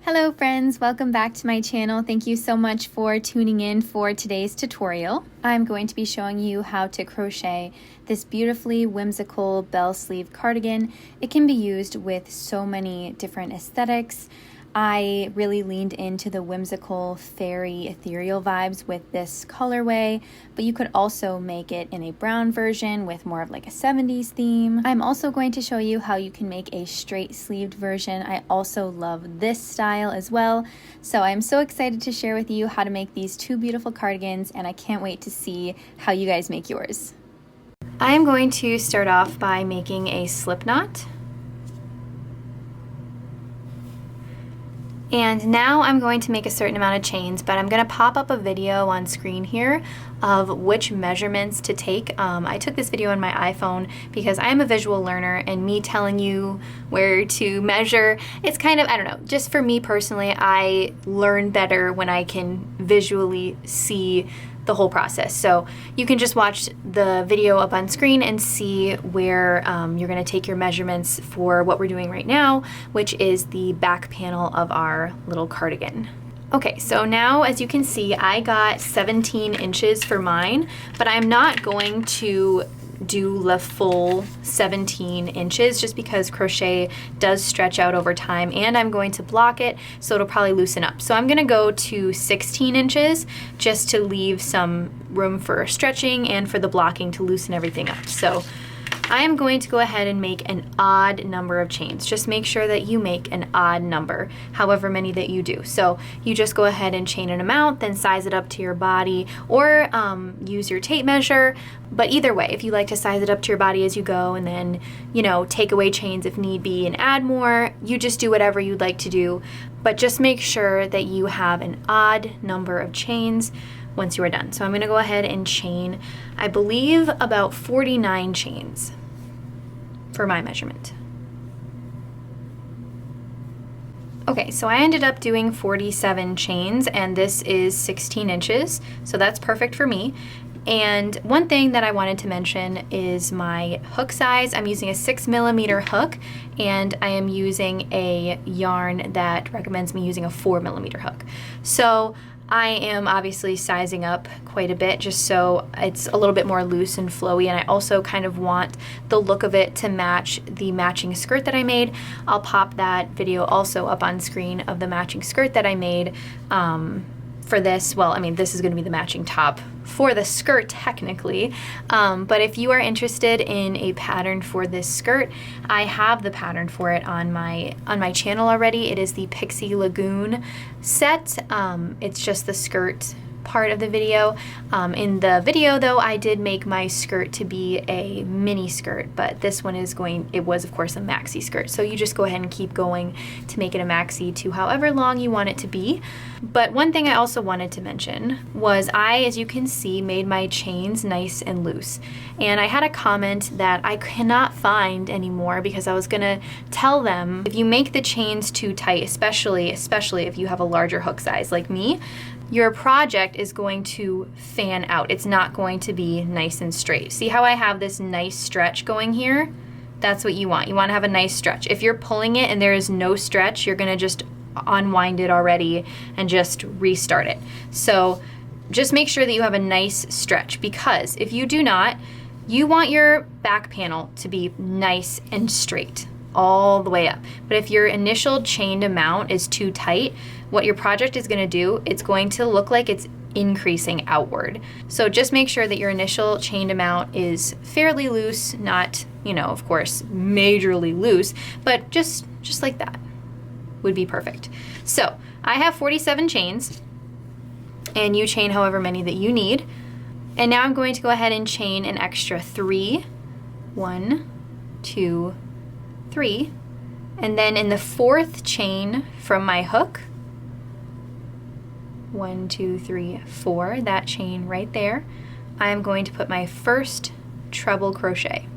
Hello friends, welcome back to my channel. Thank you so much for tuning in for today's tutorial. I'm going to be showing you how to crochet this beautifully whimsical bell sleeve cardigan. It can be used with so many different aesthetics. I really leaned into the whimsical, fairy, ethereal vibes with this colorway, but you could also make it in a brown version with more of like a 70s theme. I'm also going to show you how you can make a straight sleeved version. I also love this style as well, so I'm so excited to share with you how to make these two beautiful cardigans, and I can't wait to see how you guys make yours. I am going to start off by making a slip knot. And now I'm going to make a certain amount of chains, but I'm going to pop up a video on screen here of which measurements to take. I took this video on my iPhone because I'm a visual learner, and me telling you where to measure, it's kind of, I don't know, just for me personally, I learn better when I can visually see the whole process. So you can just watch the video up on screen and see where you're going to take your measurements for what we're doing right now, which is the back panel of our little cardigan. Okay, so now as you can see, I got 17 inches for mine, but I'm not going to do the full 17 inches just because crochet does stretch out over time, and I'm going to block it so it'll probably loosen up. So I'm going to go to 16 inches just to leave some room for stretching and for the blocking to loosen everything up. So I am going to go ahead and make an odd number of chains. Just make sure that you make an odd number, however many that you do. So you just go ahead and chain an amount, then size it up to your body, or use your tape measure. But either way, if you like to size it up to your body as you go and then, you know, take away chains if need be and add more, you just do whatever you'd like to do. But just make sure that you have an odd number of chains once you are done. So I'm going to go ahead and chain, I believe, about 49 chains for my measurement. Okay, so I ended up doing 47 chains, and this is 16 inches, so that's perfect for me. And one thing that I wanted to mention is my hook size. I'm using a 6mm hook, and I am using a yarn that recommends me using a 4mm hook. So I am obviously sizing up quite a bit just so it's a little bit more loose and flowy, and I also kind of want the look of it to match the matching skirt that I made. I'll pop that video also up on screen of the matching skirt that I made for this. Well, I mean, this is going to be the matching top for the skirt technically, but if you are interested in a pattern for this skirt, I have the pattern for it on my channel already. It is the Pixie Lagoon set. It's just the skirt part of the video. In the video though, I did make my skirt to be a mini skirt, but this one is it was of course a maxi skirt. So you just go ahead and keep going to make it a maxi to however long you want it to be. But one thing I also wanted to mention was as you can see, made my chains nice and loose. And I had a comment that I cannot find anymore because I was gonna tell them if you make the chains too tight, especially if you have a larger hook size like me, your project is going to fan out. It's not going to be nice and straight. See how I have this nice stretch going here? That's what you want. You want to have a nice stretch. If you're pulling it and there is no stretch, you're gonna just unwind it already and just restart it. So just make sure that you have a nice stretch, because if you do not, you want your back panel to be nice and straight all the way up. But if your initial chained amount is too tight, what your project is going to do, it's going to look like it's increasing outward. So just make sure that your initial chained amount is fairly loose, not, you know, of course, majorly loose, but just like that would be perfect. So I have 47 chains, and you chain however many that you need. And now I'm going to go ahead and chain an extra 3. 1, 2, 3. And then in the 4th chain from my hook, 1, 2, 3, 4, that chain right there, I'm going to put my first treble crochet.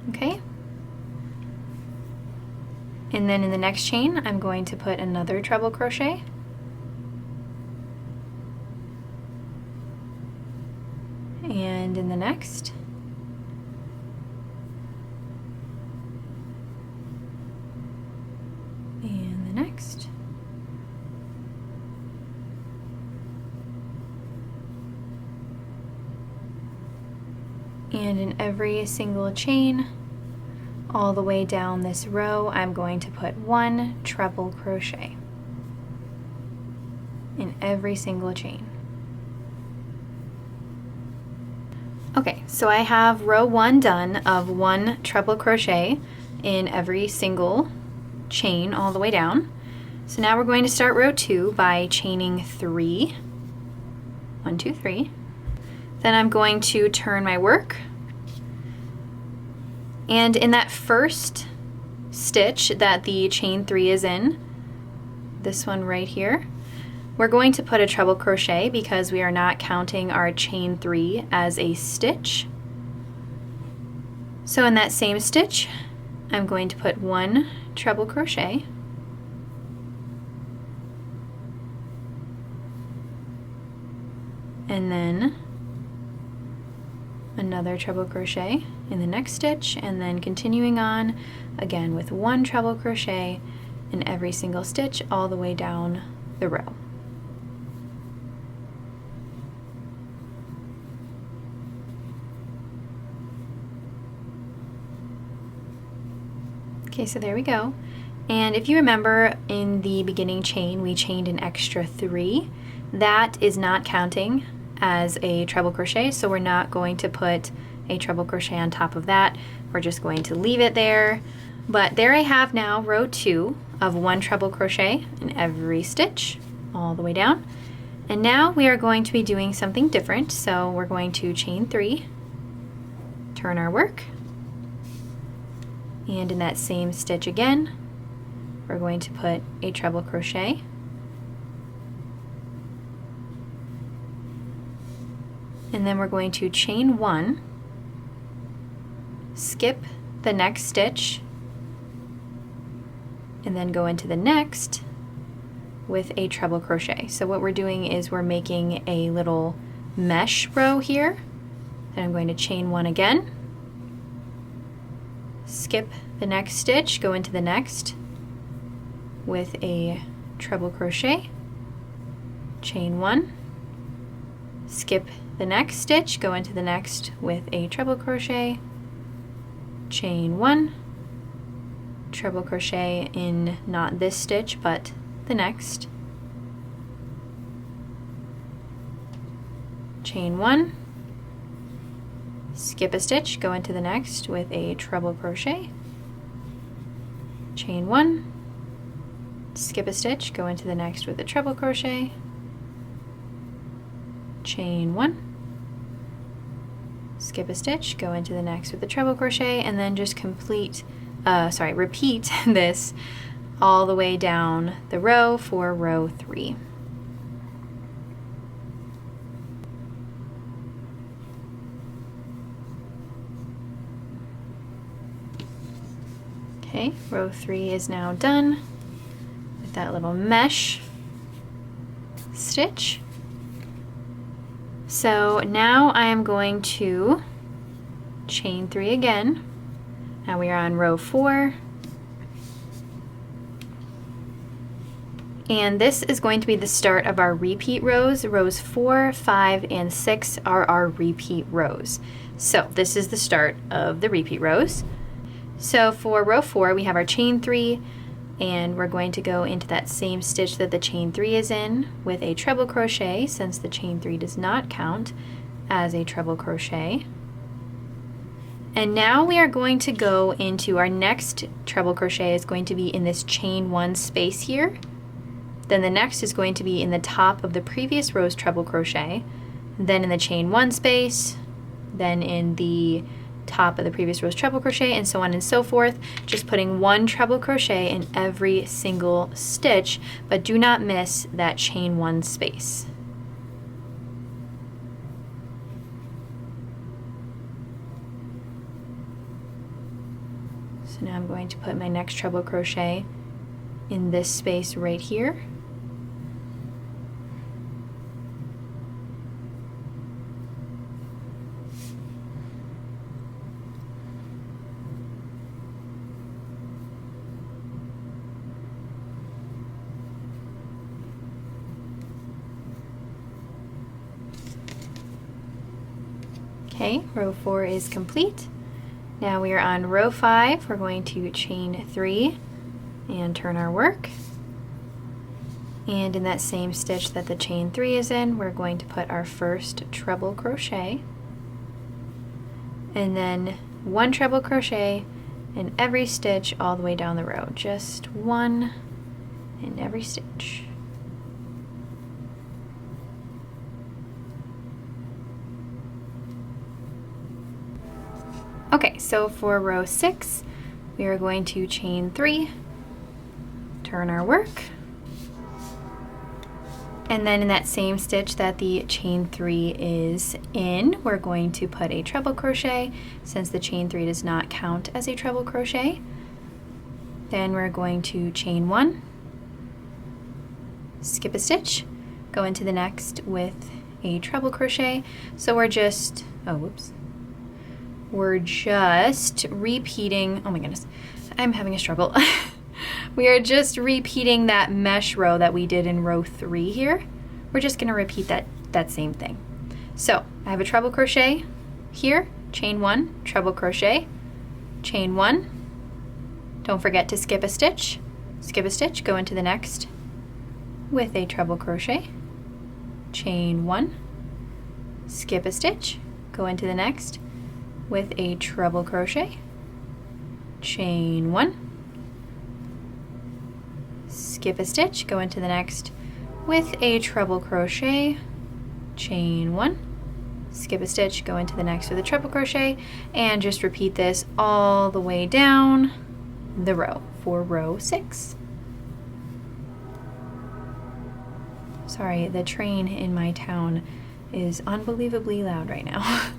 Okay. And then in the next chain, I'm going to put another treble crochet. And in the next, the next. And in every single chain, all the way down this row, I'm going to put 1 treble crochet in every single chain. Okay, so I have row 1 done of 1 treble crochet in every single chain all the way down. So now we're going to start row 2 by chaining 3. 1, 2, 3. Then I'm going to turn my work, and in that first stitch that the chain 3 is in, this one right here, we're going to put a treble crochet because we are not counting our chain 3 as a stitch. So in that same stitch, I'm going to put 1 treble crochet, and then another treble crochet in the next stitch, and then continuing on again with 1 treble crochet in every single stitch all the way down the row. Okay, so there we go. And if you remember, in the beginning chain we chained an extra 3. That is not counting as a treble crochet, so we're not going to put a treble crochet on top of that. We're just going to leave it there. But there I have now row 2 of 1 treble crochet in every stitch all the way down. And now we are going to be doing something different. So we're going to chain 3, turn our work, and in that same stitch again, we're going to put a treble crochet, and then we're going to chain 1, skip the next stitch, and then go into the next with a treble crochet. So what we're doing is we're making a little mesh row here. Then I'm going to chain 1 again, skip the next stitch, go into the next with a treble crochet, chain 1, skip the next stitch, go into the next with a treble crochet, chain 1, treble crochet in not this stitch but the next, chain 1, skip a stitch, go into the next with a treble crochet, chain 1, skip a stitch, go into the next with a treble crochet, chain 1, skip a stitch, go into the next with a treble crochet, and then just repeat this all the way down the row for row 3. Okay, row 3 is now done with that little mesh stitch. So now I am going to chain 3 again. Now we are on row 4. And this is going to be the start of our repeat rows. Rows 4, 5, and 6 are our repeat rows. So this is the start of the repeat rows. So for row 4, we have our chain 3, and we're going to go into that same stitch that the chain 3 is in with a treble crochet, since the chain 3 does not count as a treble crochet. And now we are going to go into our next treble crochet is going to be in this chain 1 space here. Then the next is going to be in the top of the previous row's treble crochet, then in the chain 1 space, then in the top of the previous row's treble crochet, and so on and so forth, just putting 1 treble crochet in every single stitch, but do not miss that chain 1 space. So now I'm going to put my next treble crochet in this space right here. Okay, row 4 is complete. Now we are on row 5. We're going to chain 3 and turn our work. And in that same stitch that the chain 3 is in, we're going to put our first treble crochet. And then 1 treble crochet in every stitch all the way down the row. Just 1 in every stitch. Okay, so for row 6, we are going to chain 3, turn our work, and then in that same stitch that the chain 3 is in, we're going to put a treble crochet since the chain 3 does not count as a treble crochet. Then we're going to chain 1, skip a stitch, go into the next with a treble crochet. So we're just, we're just repeating, oh my goodness, I'm having a struggle. We are just repeating that mesh row that we did in row 3 here. We're just gonna repeat that same thing. So I have a treble crochet here, chain 1, treble crochet, chain 1. Don't forget to skip a stitch, go into the next with a treble crochet, chain 1, skip a stitch, go into the next with a treble crochet, chain 1, skip a stitch, go into the next with a treble crochet, chain 1, skip a stitch, go into the next with a treble crochet, and just repeat this all the way down the row for row 6. Sorry, the train in my town is unbelievably loud right now.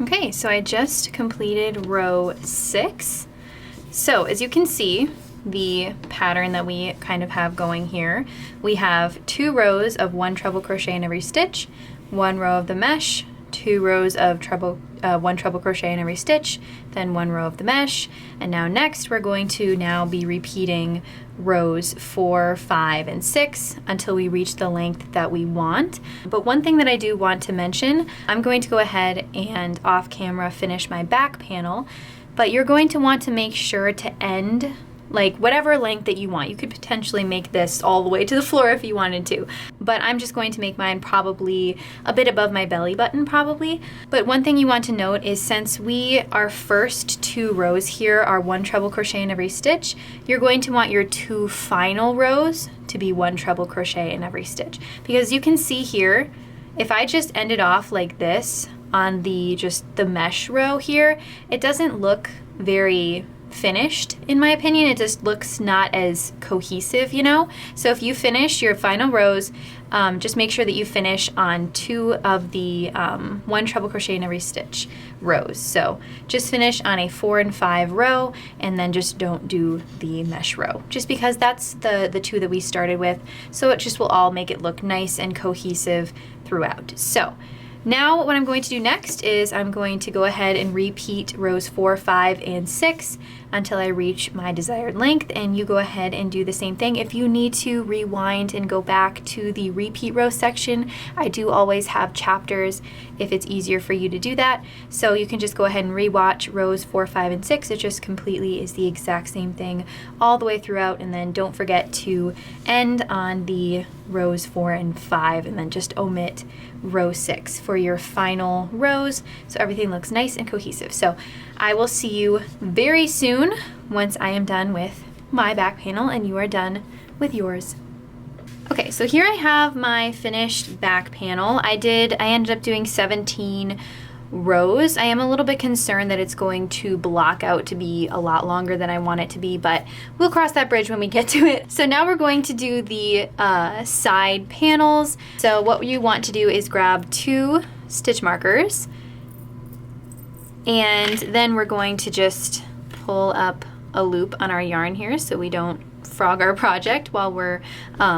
Okay, so I just completed row 6. So as you can see, the pattern that we kind of have going here, we have 2 rows of 1 treble crochet in every stitch, 1 row of the mesh, 2 rows of 1 treble crochet in every stitch, then 1 row of the mesh, and now next we're going to now be repeating rows 4, 5, and 6 until we reach the length that we want. But one thing that I do want to mention, I'm going to go ahead and off camera finish my back panel, but you're going to want to make sure to end like whatever length that you want. You could potentially make this all the way to the floor if you wanted to, but I'm just going to make mine probably a bit above my belly button probably. But one thing you want to note is since our first 2 rows here are 1 treble crochet in every stitch, you're going to want your 2 final rows to be 1 treble crochet in every stitch. Because you can see here, if I just ended off like this on just the mesh row here, it doesn't look very finished in my opinion. It just looks not as cohesive, you know? So if you finish your final rows, just make sure that you finish on 2 of the 1 treble crochet in every stitch rows. So just finish on a 4 and 5 row, and then just don't do the mesh row, just because that's the 2 that we started with. So it just will all make it look nice and cohesive throughout. So now what I'm going to do next is I'm going to go ahead and repeat rows 4, 5, and 6 until I reach my desired length, and you go ahead and do the same thing. If you need to rewind and go back to the repeat row section, I do always have chapters if it's easier for you to do that. So you can just go ahead and rewatch rows 4, 5, and 6. It just completely is the exact same thing all the way throughout, and then don't forget to end on the rows 4 and 5, and then just omit row 6 for your final rows so everything looks nice and cohesive. So I will see you very soon once I am done with my back panel and you are done with yours. Okay, so here I have my finished back panel. I ended up doing 17 rows. I am a little bit concerned that it's going to block out to be a lot longer than I want it to be, but we'll cross that bridge when we get to it. So now we're going to do the side panels. So what you want to do is grab 2 stitch markers, and then we're going to just pull up a loop on our yarn here so we don't frog our project while we're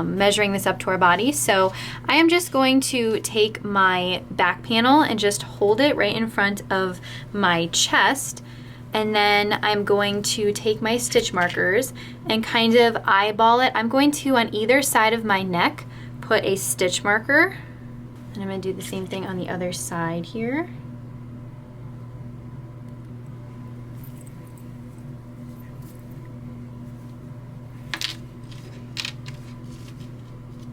measuring this up to our body. So I am just going to take my back panel and just hold it right in front of my chest, And then I'm going to take my stitch markers and kind of eyeball it. I'm going to, on either side of my neck, put a stitch marker. And I'm going to do the same thing on the other side here.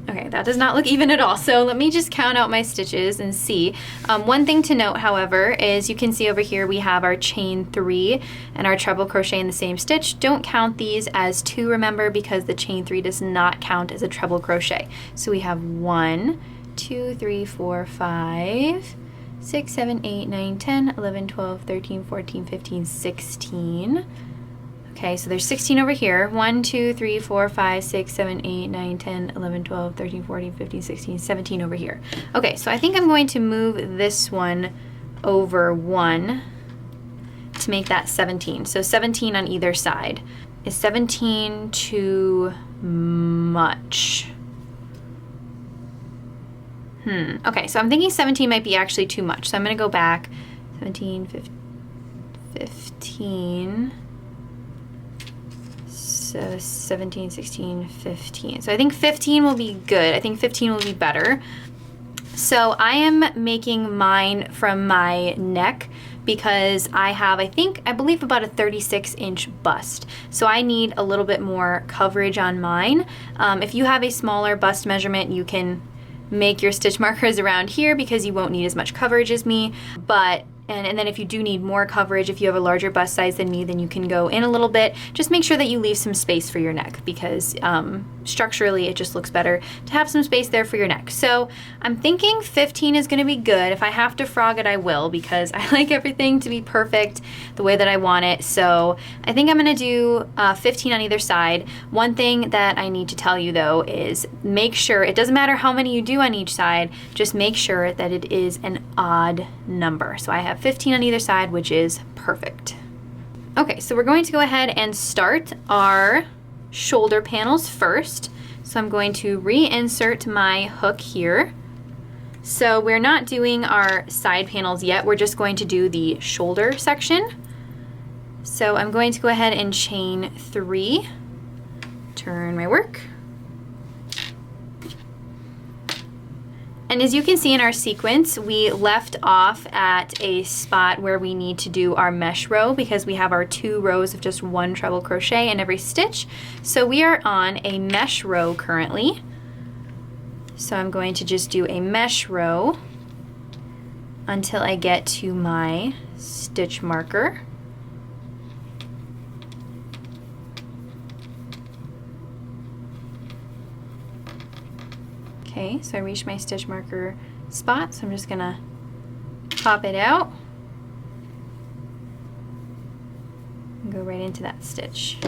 Okay, that does not look even at all. So let me just count out my stitches and see. One thing to note, however, is you can see over here we have our chain 3 and our treble crochet in the same stitch. Don't count these as 2, remember, because the chain 3 does not count as a treble crochet. So we have 1, 2, 3, 4, 5, 6, 7, 8, 9, 10, 11, 12, 13, 14, 15, 16. Okay, so there's 16 over here. 1, 2, 3, 4, 5, 6, 7, 8, 9, 10, 11, 12, 13, 14, 15, 16, 17 over here. Okay, so I think I'm going to move this one over 1 to make that 17. So 17 on either side. Is 17 too much? Okay, so I'm thinking 17 might be actually too much. So I'm going to go back. 17, 15. So 17, 16, 15. So I think 15 will be good. I think 15 will be better. So I am making mine from my neck because I have, I believe about a 36-inch bust. So I need a little bit more coverage on mine. If you have a smaller bust measurement, you can make your stitch markers around here because you won't need as much coverage as me. But and then if you do need more coverage, if you have a larger bust size than me, then you can go in a little bit. Just make sure that you leave some space for your neck because structurally it just looks better to have some space there for your neck. So I'm thinking 15 is gonna be good. If I have to frog it, I will, because I like everything to be perfect the way that I want it. So I think I'm gonna do 15 on either side. One thing that I need to tell you though is make sure, it doesn't matter how many you do on each side, just make sure that it is an odd number. So I have 15 on either side, which is perfect. Okay, so we're going to go ahead and start our shoulder panels first. So I'm going to reinsert my hook here. So we're not doing our side panels yet, we're just going to do the shoulder section. So I'm going to go ahead and chain 3, turn my work. And as you can see in our sequence, we left off at a spot where we need to do our mesh row because we have our 2 rows of just 1 treble crochet in every stitch. So we are on a mesh row currently. So I'm going to just do a mesh row until I get to my stitch marker. Okay, so I reached my stitch marker spot, so I'm just gonna pop it out and go right into that stitch.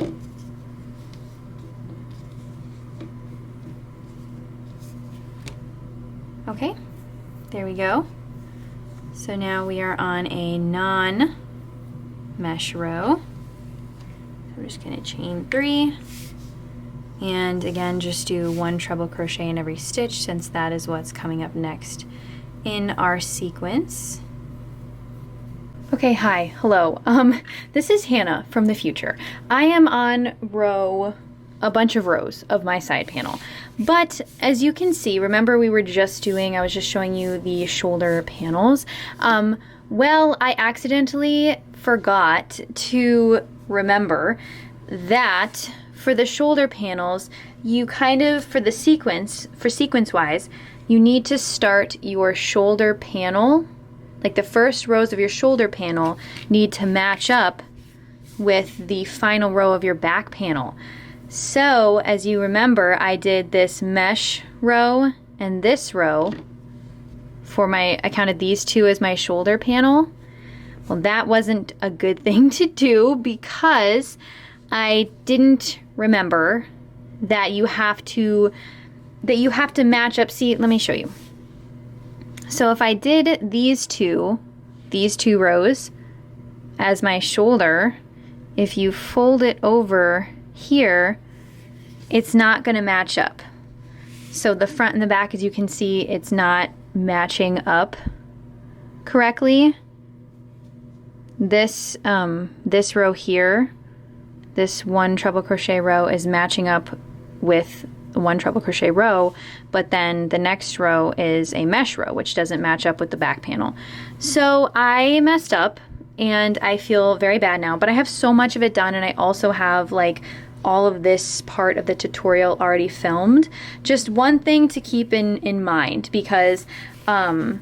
Okay, there we go. So now we are on a non-mesh row. So I'm just gonna chain 3. And again, just do 1 treble crochet in every stitch since that is what's coming up next in our sequence. Okay, hi, hello. This is Hannah from the future. I am on a bunch of rows of my side panel. But as you can see, remember I was just showing you the shoulder panels. Well, I accidentally forgot to remember that for the shoulder panels, you kind of, for sequence-wise, you need to start your shoulder panel, like the first rows of your shoulder panel need to match up with the final row of your back panel. So, as you remember, I did this mesh row and this row I counted these 2 as my shoulder panel. Well, that wasn't a good thing to do because I didn't remember that you have to match up. See, let me show you. So if I did these two rows as my shoulder, if you fold it over here, it's not going to match up. So the front and the back, as you can see, it's not matching up correctly. This this row here, this one treble crochet row is matching up with one treble crochet row, but then the next row is a mesh row, which doesn't match up with the back panel. So I messed up and I feel very bad now, but I have so much of it done, and I also have like all of this part of the tutorial already filmed. Just one thing to keep in mind, because I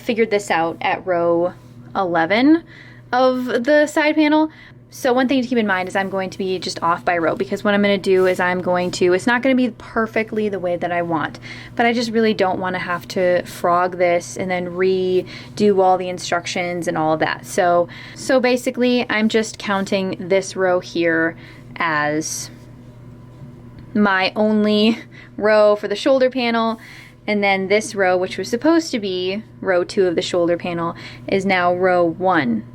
figured this out at row 11 of the side panel. So one thing to keep in mind is I'm going to be just off by row, because what I'm going to do is it's not going to be perfectly the way that I want, but I just really don't want to have to frog this and then redo all the instructions and all of that. So basically I'm just counting this row here as my only row for the shoulder panel, and then this row, which was supposed to be row 2 of the shoulder panel, is now row 1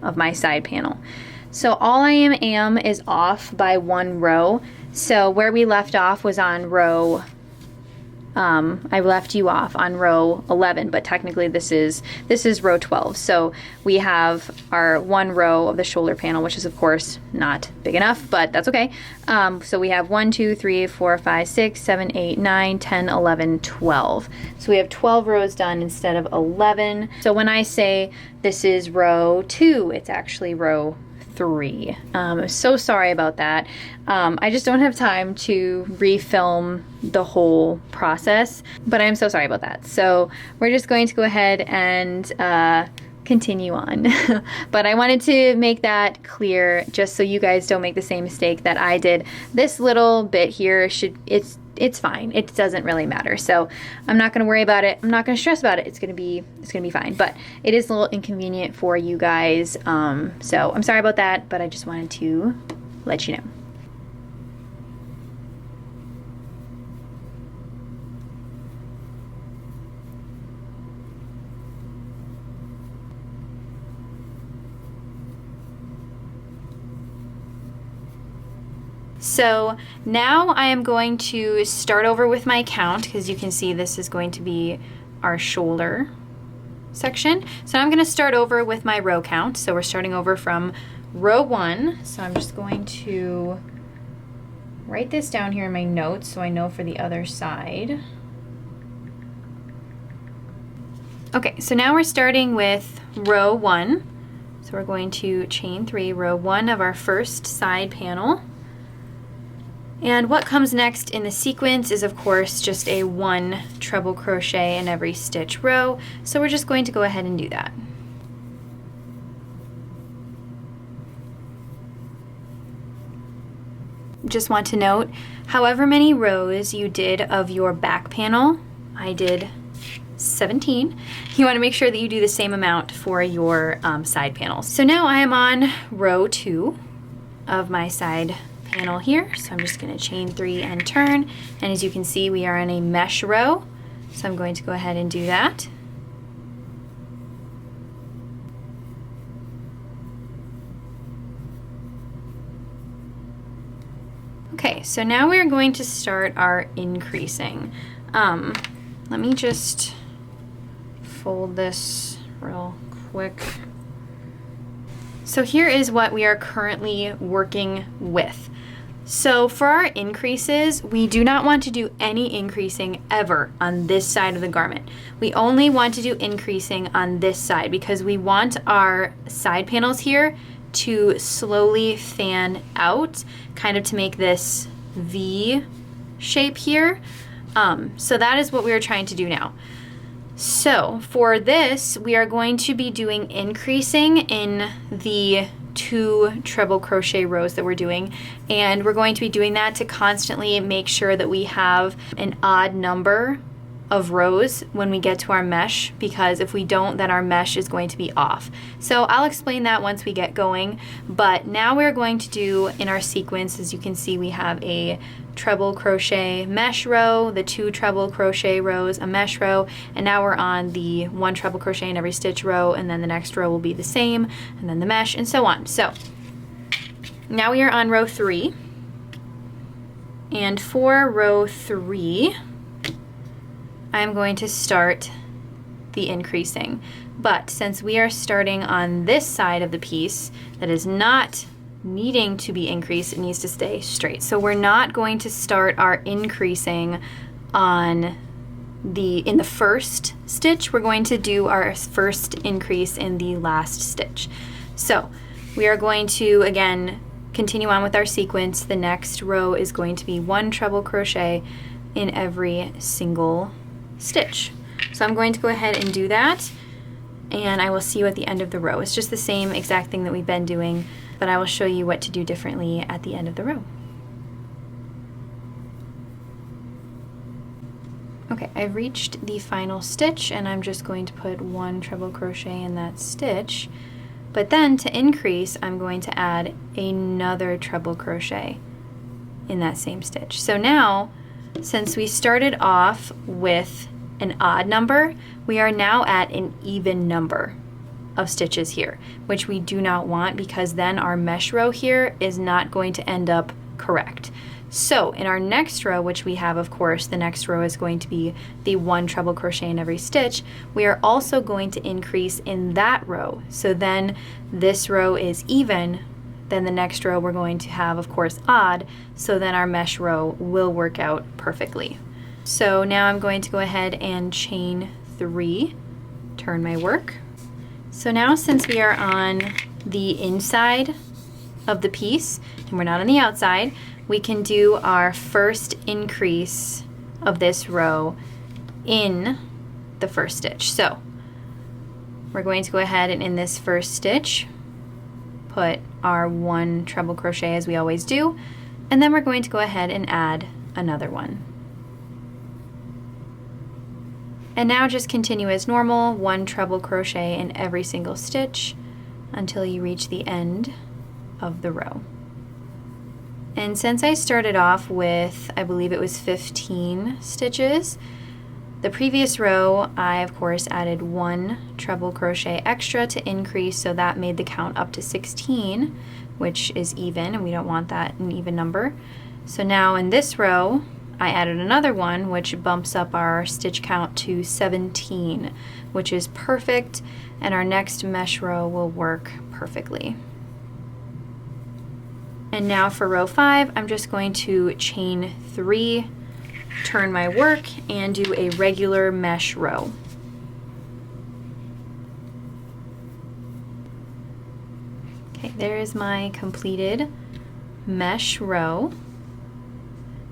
of my side panel. So all I am is off by 1 row. So where we left off was on row, I left you off on row 11, but technically this is row 12. So we have our 1 row of the shoulder panel, which is of course not big enough, but that's okay. So we have 1, 2, 3, 4, 5, 6, 7, 8, 9, 10, 11, 12. So we have 12 rows done instead of 11. So when I say this is row 2, it's actually row 3. I'm so sorry about that. I just don't have time to refilm the whole process, but I'm so sorry about that. So we're just going to go ahead and continue on. But I wanted to make that clear just so you guys don't make the same mistake that I did. This little bit here it's fine. It doesn't really matter. So I'm not going to worry about it. I'm not going to stress about it. It's going to be fine, but it is a little inconvenient for you guys. So I'm sorry about that, but I just wanted to let you know. So now I am going to start over with my count, because you can see this is going to be our shoulder section. So I'm going to start over with my row count. So we're starting over from row 1. So I'm just going to write this down here in my notes so I know for the other side. Okay, so now we're starting with row 1. So we're going to chain 3, row 1 of our first side panel. And what comes next in the sequence is of course just a 1 treble crochet in every stitch row. So we're just going to go ahead and do that. Just want to note, however many rows you did of your back panel, I did 17. You want to make sure that you do the same amount for your side panels. So now I am on row 2 of my side panel here. So I'm just going to chain 3 and turn. And as you can see, we are in a mesh row. So I'm going to go ahead and do that. Okay, so now we're going to start our increasing. Let me just fold this real quick. So here is what we are currently working with. So for our increases, we do not want to do any increasing ever on this side of the garment. We only want to do increasing on this side because we want our side panels here to slowly fan out, kind of to make this V shape here. So that is what we are trying to do now. So for this, we are going to be doing increasing in the 2 treble crochet rows that we're doing, and we're going to be doing that to constantly make sure that we have an odd number of rows when we get to our mesh, because if we don't, then our mesh is going to be off. So I'll explain that once we get going, but now we're going to do in our sequence, as you can see, we have a treble crochet mesh row, the 2 treble crochet rows, a mesh row, and now we're on the 1 treble crochet in every stitch row, and then the next row will be the same, and then the mesh, and so on. So now we are on row 3, and for row 3, I'm going to start the increasing. But since we are starting on this side of the piece that is not needing to be increased, it needs to stay straight. So we're not going to start our increasing in the first stitch. We're going to do our first increase in the last stitch. So we are going to again continue on with our sequence. The next row is going to be 1 treble crochet in every single stitch. So I'm going to go ahead and do that, and I will see you at the end of the row. It's just the same exact thing that we've been doing, but I will show you what to do differently at the end of the row. Okay, I've reached the final stitch, and I'm just going to put 1 treble crochet in that stitch. But then to increase, I'm going to add another treble crochet in that same stitch. So now, since we started off with an odd number, we are now at an even number of stitches here, which we do not want, because then our mesh row here is not going to end up correct. So in our next row, which we have, of course, the next row is going to be the 1 treble crochet in every stitch, we are also going to increase in that row. So then this row is even, then the next row we're going to have, of course, odd, so then our mesh row will work out perfectly. So now I'm going to go ahead and chain 3, turn my work. So now, since we are on the inside of the piece and we're not on the outside, we can do our first increase of this row in the first stitch. So we're going to go ahead and in this first stitch put our 1 treble crochet as we always do, and then we're going to go ahead and add another one. And now just continue as normal, 1 treble crochet in every single stitch until you reach the end of the row. And since I started off with, I believe it was 15 stitches, the previous row I of course added 1 treble crochet extra to increase, so that made the count up to 16, which is even, and we don't want that an even number. So now in this row I added another one, which bumps up our stitch count to 17, which is perfect, and our next mesh row will work perfectly. And now for row 5, I'm just going to chain 3, turn my work, and do a regular mesh row. Okay, there is my completed mesh row.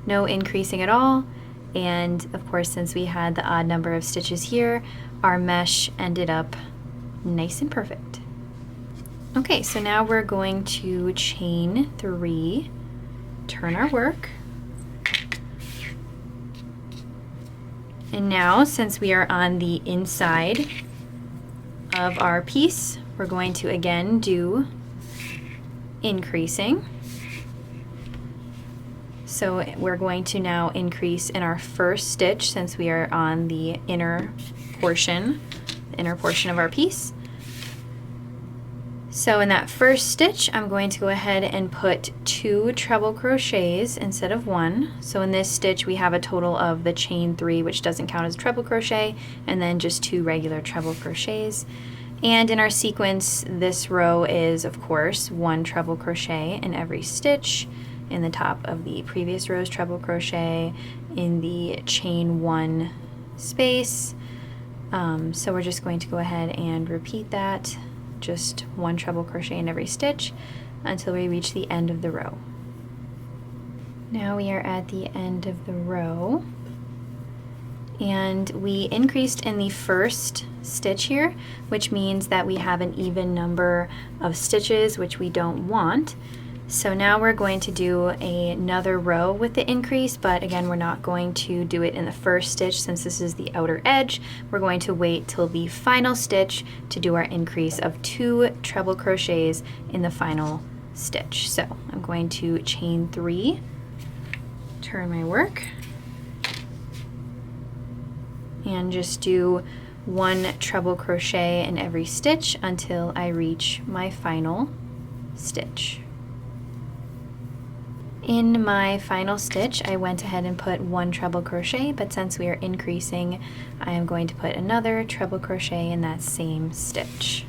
No increasing at all, and of course, since we had the odd number of stitches here, our mesh ended up nice and perfect. Okay, so now we're going to chain 3, turn our work, and now since we are on the inside of our piece, we're going to again do increasing. So we're going to now increase in our first stitch since we are on the inner portion of our piece. So in that first stitch, I'm going to go ahead and put 2 treble crochets instead of 1. So in this stitch, we have a total of the chain 3, which doesn't count as a treble crochet, and then just 2 regular treble crochets. And in our sequence, this row is, of course, 1 treble crochet in every stitch. In the top of the previous row's treble crochet, in the chain 1 space. So we're just going to go ahead and repeat that, just 1 treble crochet in every stitch until we reach the end of the row. Now we are at the end of the row, and we increased in the first stitch here, which means that we have an even number of stitches, which we don't want. So now we're going to do another row with the increase, but again, we're not going to do it in the first stitch since this is the outer edge. We're going to wait till the final stitch to do our increase of 2 treble crochets in the final stitch. So I'm going to chain 3, turn my work, and just do 1 treble crochet in every stitch until I reach my final stitch. In my final stitch, I went ahead and put 1 treble crochet, but since we are increasing, I am going to put another treble crochet in that same stitch.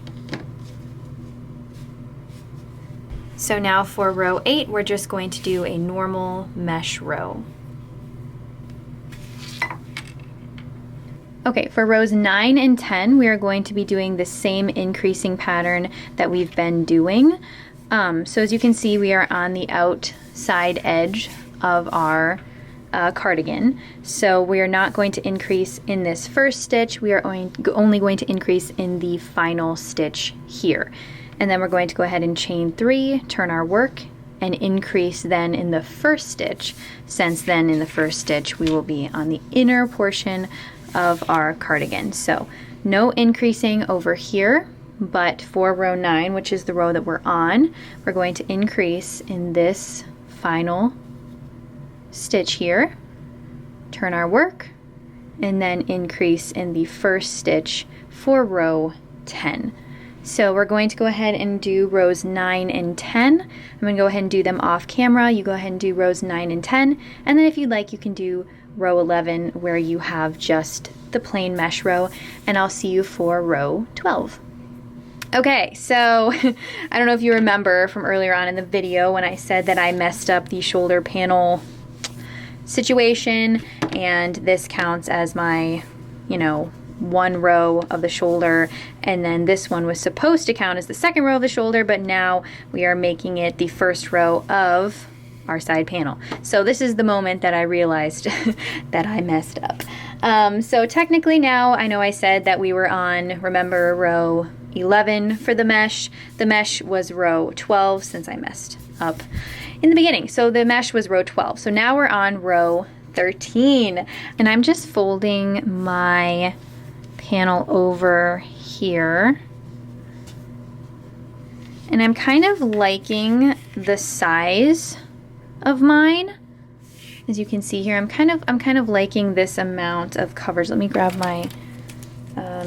So now for row 8, we're just going to do a normal mesh row. Okay, for rows 9 and 10, we are going to be doing the same increasing pattern that we've been doing. So as you can see, we are on the outside edge of our cardigan. So we are not going to increase in this first stitch. We are only going to increase in the final stitch here. And then we're going to go ahead and chain 3, turn our work, and increase then in the first stitch, since then in the first stitch we will be on the inner portion of our cardigan. So no increasing over here. But for row 9, which is the row that we're on, we're going to increase in this final stitch here, turn our work, and then increase in the first stitch for row 10. So we're going to go ahead and do rows 9 and 10. I'm going to go ahead and do them off camera. You go ahead and do rows 9 and 10, and then if you'd like, you can do row 11 where you have just the plain mesh row, and I'll see you for row 12. Okay, so I don't know if you remember from earlier on in the video when I said that I messed up the shoulder panel situation, and this counts as my, you know, 1 row of the shoulder, and then this one was supposed to count as the 2nd row of the shoulder, but now we are making it the 1st row of our side panel. So this is the moment that I realized that I messed up. So technically now, I know I said that we were on, remember, row 11 for the mesh. The mesh was row 12 since I messed up in the beginning. So the mesh was row 12. So now we're on row 13. And I'm just folding my panel over here. And I'm kind of liking the size of mine. As you can see here, I'm kind of liking this amount of coverage. Let me grab my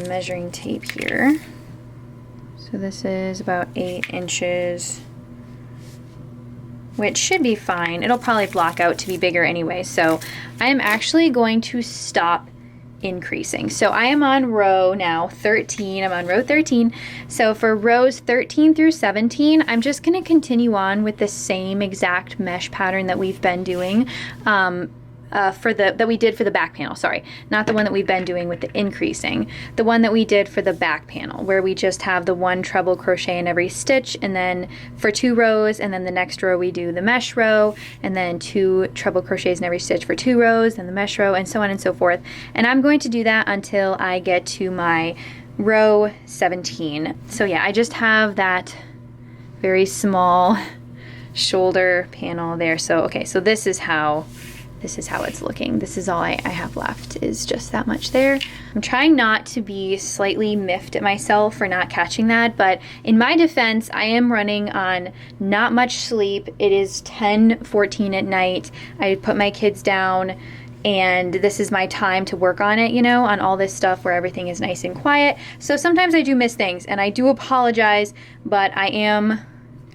measuring tape here. So this is about 8 inches, which should be fine. It'll probably block out to be bigger anyway. So I am actually going to stop increasing. So I am on row now 13. I'm on row 13. So for rows 13 through 17, I'm just going to continue on with the same exact mesh pattern that we've been doing. That we did for the back panel, sorry, not the one that we've been doing with the increasing, the one that we did for the back panel, where we just have the 1 treble crochet in every stitch, and then for 2 rows, and then the next row we do the mesh row, and then 2 treble crochets in every stitch for 2 rows, and the mesh row, and so on and so forth. And I'm going to do that until I get to my row 17. So yeah, I just have that very small shoulder panel there. So okay, so this is how it's looking. This is all I have left, is just that much there. I'm trying not to be slightly miffed at myself for not catching that, but in my defense, I am running on not much sleep. It is 10:14 at night. I put my kids down, and this is my time to work on it, you know, on all this stuff where everything is nice and quiet. So sometimes I do miss things, and I do apologize, but I'm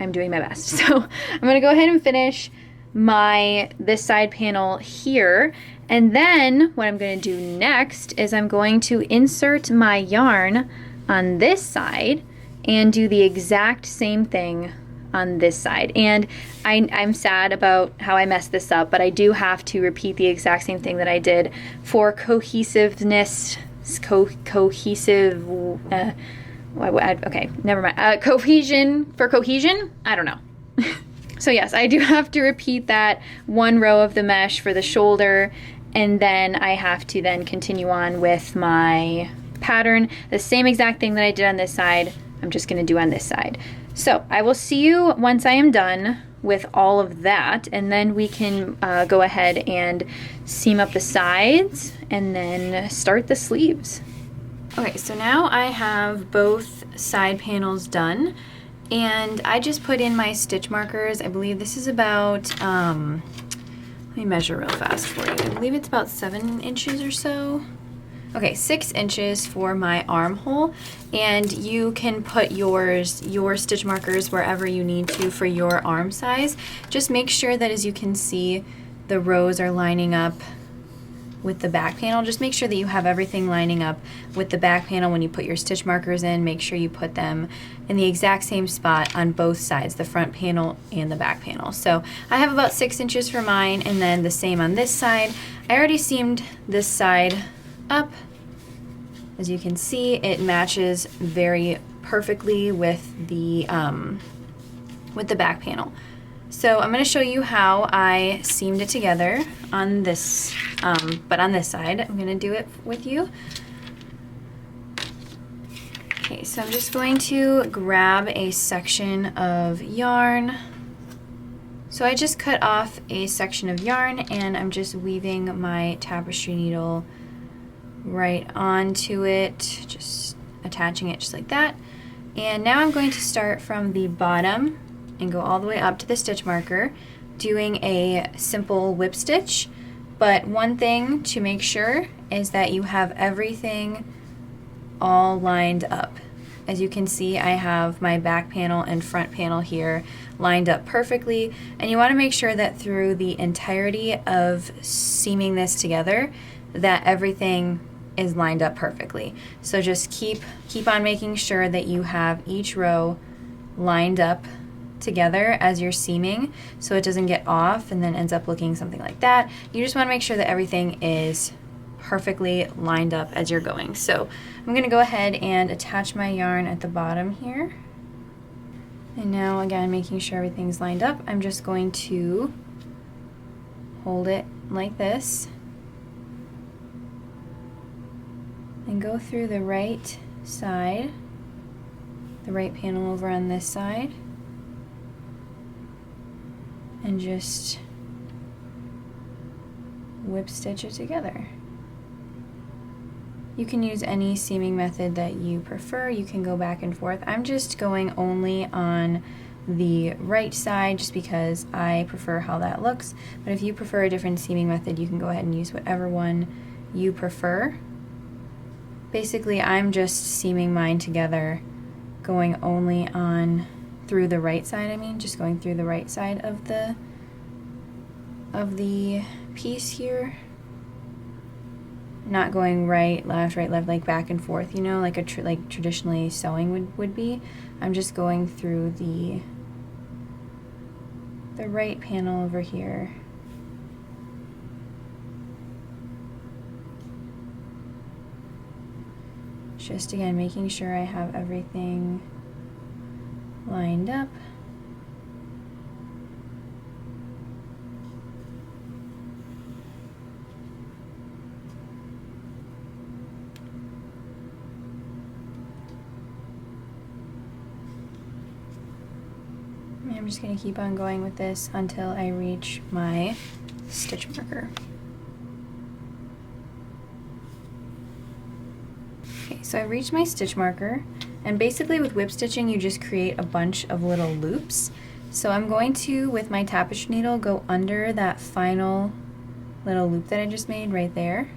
doing my best. So I'm gonna go ahead and finish this side panel here, and then what I'm going to do next is I'm going to insert my yarn on this side and do the exact same thing on this side. And I'm sad about how I messed this up, but I do have to repeat the exact same thing that I did for cohesiveness, okay, never mind, cohesion, for cohesion, I don't know. So yes, I do have to repeat that 1 row of the mesh for the shoulder, and then I have to then continue on with my pattern. The same exact thing that I did on this side, I'm just going to do on this side. So I will see you once I am done with all of that, and then we can go ahead and seam up the sides and then start the sleeves. Okay, so now I have both side panels done. And I just put in my stitch markers. I believe this is about, let me measure real fast for you. I believe it's about 7 inches or so. Okay, 6 inches for my armhole, and you can put your stitch markers wherever you need to for your arm size. Just make sure that, as you can see, the rows are lining up with the back panel. Just make sure that you have everything lining up with the back panel when you put your stitch markers in. Make sure you put them in the exact same spot on both sides, the front panel and the back panel. So I have about 6 inches for mine, and then the same on this side. I already seamed this side up. As you can see, it matches very perfectly with the back panel. So I'm going to show you how I seamed it together on this, but on this side, I'm going to do it with you. Okay, so I'm just going to grab a section of yarn. So I just cut off a section of yarn, and I'm just weaving my tapestry needle right onto it, just attaching it just like that. And now I'm going to start from the bottom and go all the way up to the stitch marker, doing a simple whip stitch. But one thing to make sure is that you have everything all lined up. As you can see, I have my back panel and front panel here lined up perfectly, and you want to make sure that through the entirety of seaming this together that everything is lined up perfectly. So just keep on making sure that you have each row lined up together as you're seaming, so it doesn't get off and then ends up looking something like that. You just want to make sure that everything is perfectly lined up as you're going. So I'm going to go ahead and attach my yarn at the bottom here. And now, again, making sure everything's lined up, I'm just going to hold it like this and go through the right side, the right panel over on this side, and just whip stitch it together. You can use any seaming method that you prefer. You can go back and forth. I'm just going only on the right side just because I prefer how that looks. But if you prefer a different seaming method, you can go ahead and use whatever one you prefer. Basically, I'm just seaming mine together, going only on through the right side. Just going through the right side of the piece here. Not going right, left, like back and forth, you know, like traditionally sewing would be. I'm just going through the right panel over here. Just again making sure I have everything lined up. I'm just going to keep on going with this until I reach my stitch marker. Okay, so I reached my stitch marker, and basically with whip stitching you just create a bunch of little loops. So I'm going to, with my tapestry needle, go under that final little loop that I just made right there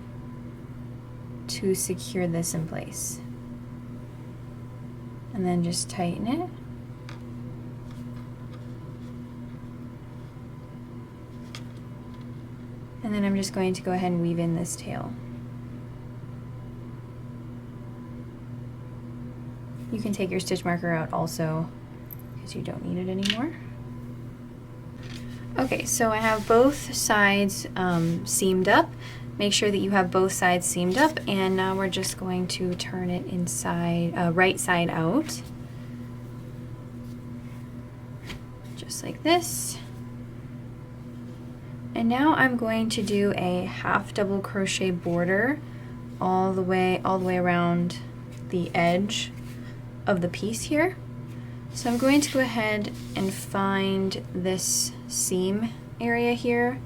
to secure this in place. And then just tighten it. And then I'm just going to go ahead and weave in this tail. You can take your stitch marker out also because you don't need it anymore. Okay, so I have both sides seamed up. Make sure that you have both sides seamed up, and now we're just going to turn it inside, right side out. Just like this. And now I'm going to do a half double crochet border all the way around the edge of the piece here. So I'm going to go ahead and find this seam area here.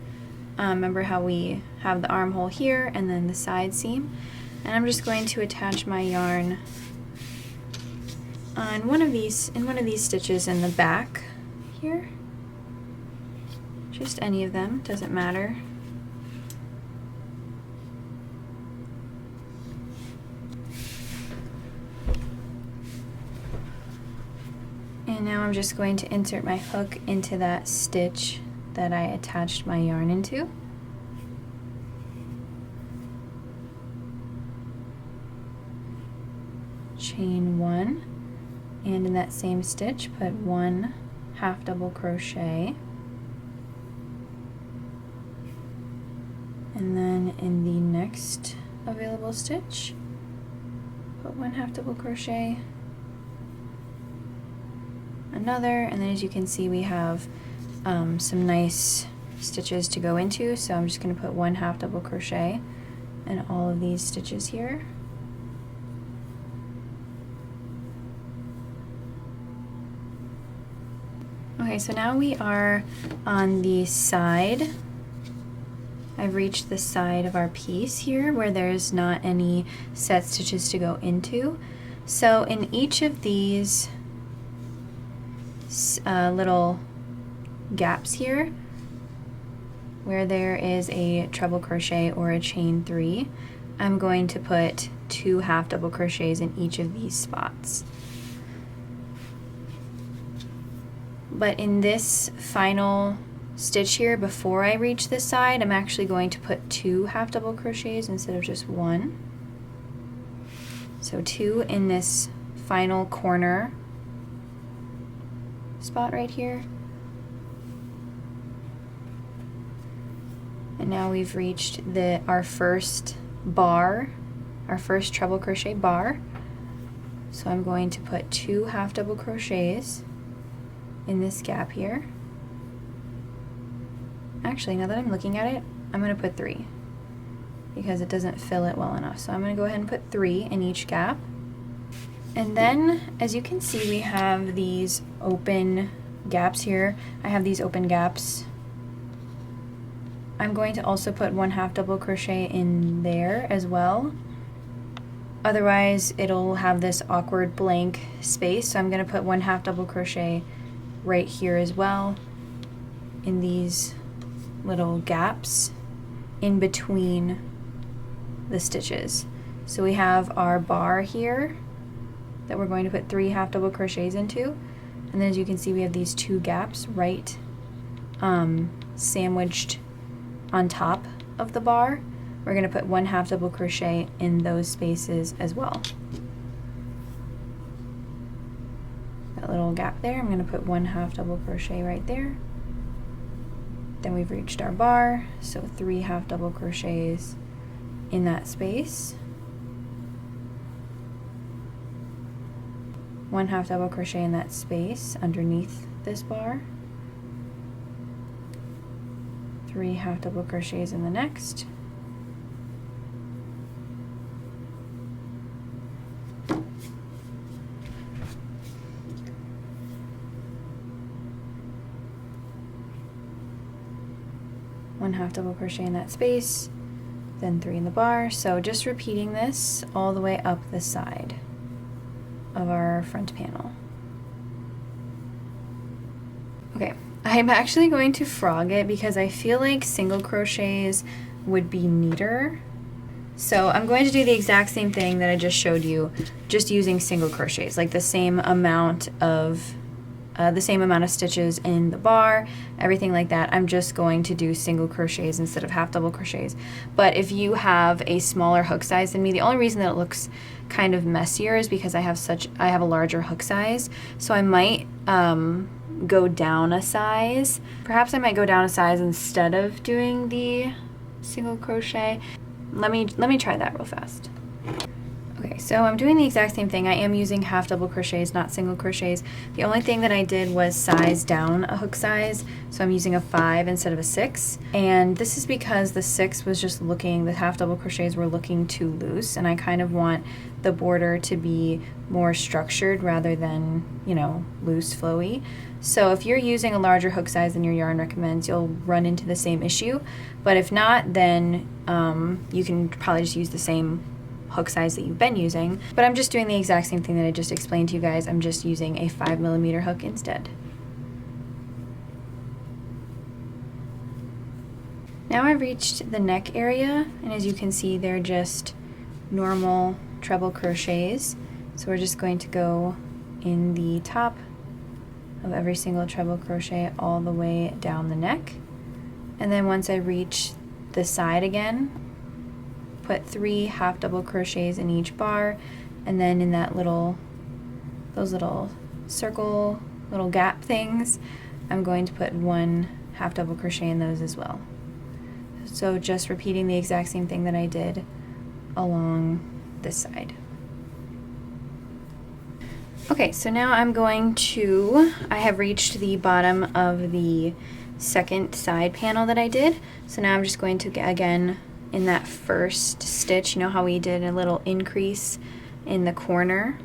Remember how we have the armhole here and then the side seam? And I'm just going to attach my yarn on one of these stitches in the back here. Just any of them, doesn't matter. now I'm just going to insert my hook into that stitch that I attached my yarn into. Chain 1, and in that same stitch put 1 half double crochet, and then in the next available stitch put 1 half double crochet, another, and then as you can see we have some nice stitches to go into, so I'm just going to put 1 half double crochet in all of these stitches here. Okay, so now we are on the side. I've reached the side of our piece here where there's not any set stitches to go into. So in each of these little gaps here, where there is a treble crochet or a chain 3, I'm going to put 2 half double crochets in each of these spots. But in this final stitch here, before I reach this side, I'm actually going to put 2 half double crochets instead of just 1. So 2 in this final corner spot right here. And now we've reached our first bar, our first treble crochet bar. So I'm going to put 2 half double crochets in this gap here. Actually, now that I'm looking at it, I'm going to put 3 because it doesn't fill it well enough. So I'm going to go ahead and put 3 in each gap. And then, as you can see, we have these open gaps here. I have these open gaps. I'm going to also put 1 half double crochet in there as well. Otherwise, it'll have this awkward blank space. So I'm going to put 1 half double crochet right here as well in these little gaps in between the stitches. So we have our bar here that we're going to put 3 half double crochets into, and then as you can see we have these 2 gaps right sandwiched on top of the bar. We're going to put 1 half double crochet in those spaces as well. That little gap there, I'm going to put 1 half double crochet right there. Then we've reached our bar, so 3 half double crochets in that space. 1 half double crochet in that space underneath this bar. 3 half double crochets in the next. One half double crochet in that space, then 3 in the bar. So just repeating this all the way up the side of our front panel. Okay, I'm actually going to frog it because I feel like single crochets would be neater. So I'm going to do the exact same thing that I just showed you, just using single crochets, like the same amount of stitches in the bar, everything like that. I'm just going to do single crochets instead of half double crochets. But if you have a smaller hook size than me, the only reason that it looks kind of messier is because I have a larger hook size. So I might go down a size. Perhaps I might go down a size instead of doing the single crochet. Let me try that real fast. Okay, so I'm doing the exact same thing. I am using half double crochets, not single crochets. The only thing that I did was size down a hook size, so I'm using a 5 instead of a 6. And this is because the 6 was just the half double crochets were looking too loose, and I kind of want the border to be more structured rather than, loose, flowy. So if you're using a larger hook size than your yarn recommends, you'll run into the same issue. But if not, then you can probably just use the same hook size that you've been using. But I'm just doing the exact same thing that I just explained to you guys. I'm just using a 5mm hook instead. Now I've reached the neck area, and as you can see, they're just normal treble crochets. So we're just going to go in the top of every single treble crochet all the way down the neck. And then once I reach the side again, put 3 half double crochets in each bar, and then in that those little circle, little gap things, I'm going to put 1 half double crochet in those as well. So just repeating the exact same thing that I did along this side. Okay, so now I have reached the bottom of the second side panel that I did. So now I'm just going to, again, in that first stitch, you know how we did a little increase in the corner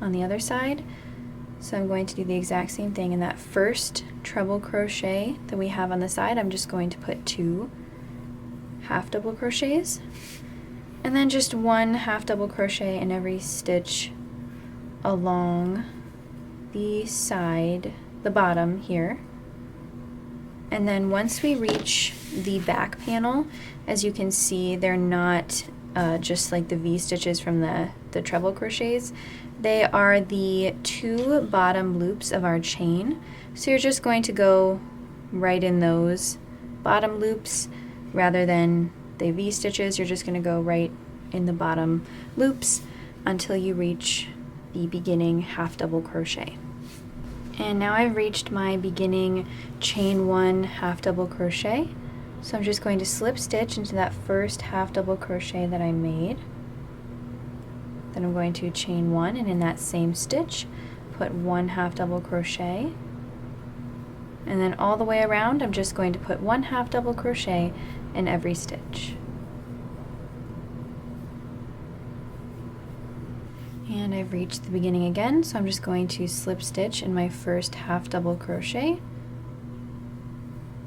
on the other side? So I'm going to do the exact same thing in that first treble crochet that we have on the side. I'm just going to put 2 half double crochets, and then just 1 half double crochet in every stitch along the side, the bottom here. And then once we reach the back panel, as you can see, they're not just like the V stitches from the treble crochets. They are the 2 bottom loops of our chain. So you're just going to go right in those bottom loops rather than the V stitches. You're just going to go right in the bottom loops until you reach the beginning half double crochet. And now I've reached my beginning chain 1 half double crochet. So I'm just going to slip stitch into that first half double crochet that I made. Then I'm going to chain 1, and in that same stitch put 1 half double crochet, and then all the way around I'm just going to put 1 half double crochet in every stitch. And I've reached the beginning again, so I'm just going to slip stitch in my first half double crochet,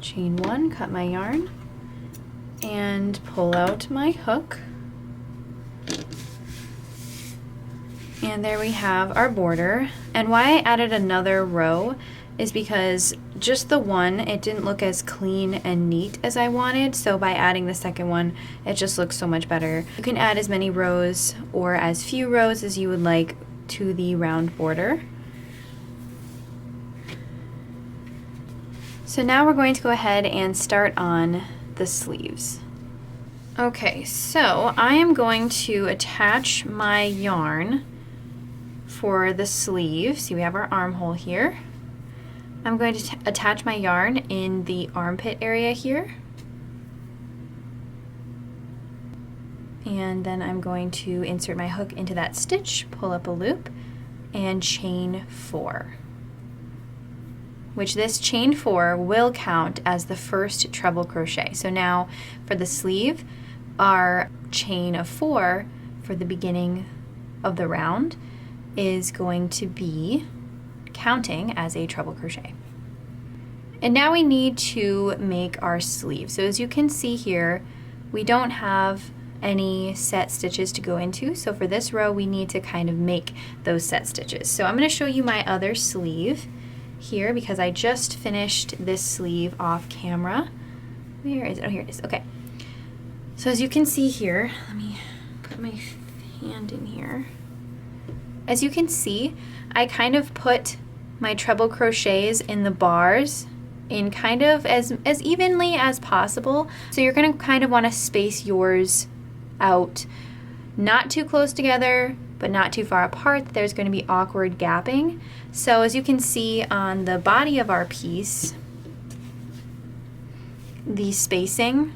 chain 1, cut my yarn, and pull out my hook. And there we have our border. And why I added another row is because just the one, it didn't look as clean and neat as I wanted, so by adding the second one, it just looks so much better. You can add as many rows or as few rows as you would like to the round border. So now we're going to go ahead and start on the sleeves. Okay, so I am going to attach my yarn for the sleeve. See, we have our armhole here. I'm going to attach my yarn in the armpit area here. And then I'm going to insert my hook into that stitch, pull up a loop, and chain 4. Which this chain 4 will count as the first treble crochet. So now for the sleeve, our chain of 4 for the beginning of the round is going to be counting as a treble crochet. And now we need to make our sleeve. So as you can see here, we don't have any set stitches to go into. So for this row, we need to kind of make those set stitches. So I'm going to show you my other sleeve here because I just finished this sleeve off camera. Where is it? Oh, here it is. Okay. So as you can see here, let me put my hand in here. As you can see, I kind of put my treble crochets in the bars in kind of as evenly as possible. So you're going to kind of want to space yours out, not too close together, but not too far apart. There's going to be awkward gapping. So as you can see on the body of our piece, the spacing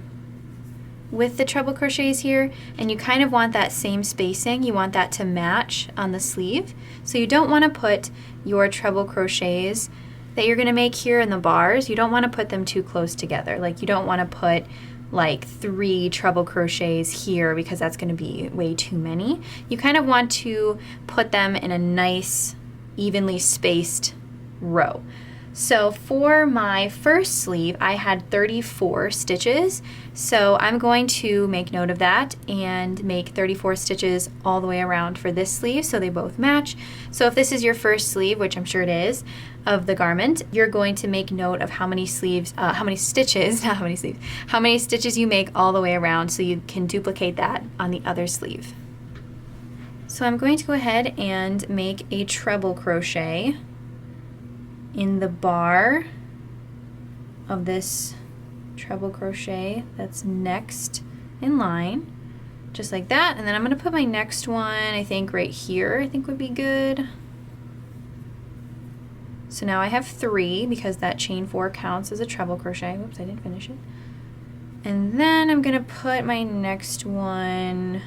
with the treble crochets here, and you kind of want that same spacing. You want that to match on the sleeve. So you don't want to put your treble crochets that you're going to make here in the bars, you don't want to put them too close together. Like you don't want to put like 3 treble crochets here because that's going to be way too many. You kind of want to put them in a nice evenly spaced row. So for my first sleeve, I had 34 stitches. So I'm going to make note of that and make 34 stitches all the way around for this sleeve so they both match. So if this is your first sleeve, which I'm sure it is, of the garment, you're going to make note of how many stitches you make all the way around so you can duplicate that on the other sleeve. So I'm going to go ahead and make a treble crochet in the bar of this treble crochet that's next in line, just like that. And then I'm going to put my next one, I think right here, I think would be good. So now I have 3 because that chain 4 counts as a treble crochet. Whoops, I didn't finish it. And then I'm going to put my next one,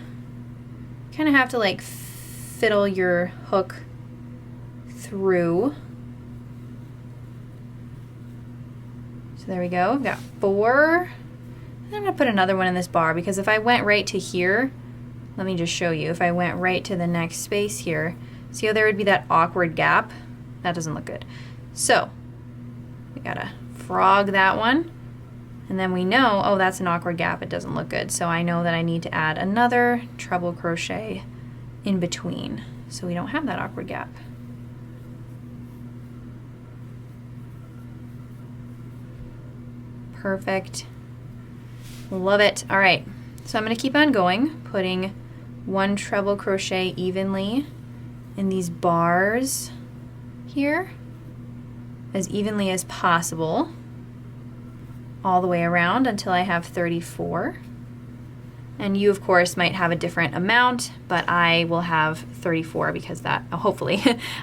kind of have to like fiddle your hook through. So there we go, I've got 4. I'm going to put another one in this bar because if I went right to here, let me just show you, if I went right to the next space here, see how there would be that awkward gap? That doesn't look good. So we gotta frog that one, and then we know, oh, that's an awkward gap, it doesn't look good. So I know that I need to add another treble crochet in between so we don't have that awkward gap. Perfect. Love it. All right, so I'm going to keep on going, putting 1 treble crochet evenly in these bars here, as evenly as possible, all the way around until I have 34. And you, of course, might have a different amount, but I will have 34 because that, hopefully,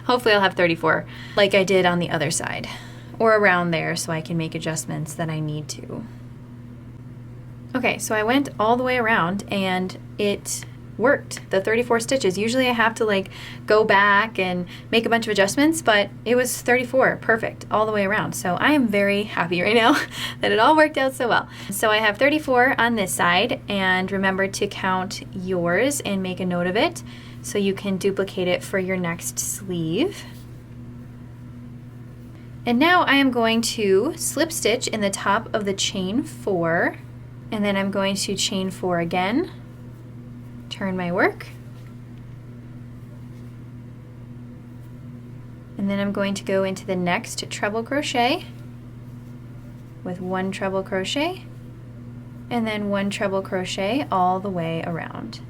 hopefully I'll have 34 like I did on the other side, or around there, so I can make adjustments that I need to. Okay, so I went all the way around and it worked, the 34 stitches. Usually I have to like go back and make a bunch of adjustments, but it was 34, perfect, all the way around. So I am very happy right now that it all worked out so well. So I have 34 on this side, and remember to count yours and make a note of it so you can duplicate it for your next sleeve. And now I am going to slip stitch in the top of the chain 4, and then I'm going to chain 4 again, turn my work, and then I'm going to go into the next treble crochet with 1 treble crochet and then 1 treble crochet all the way around.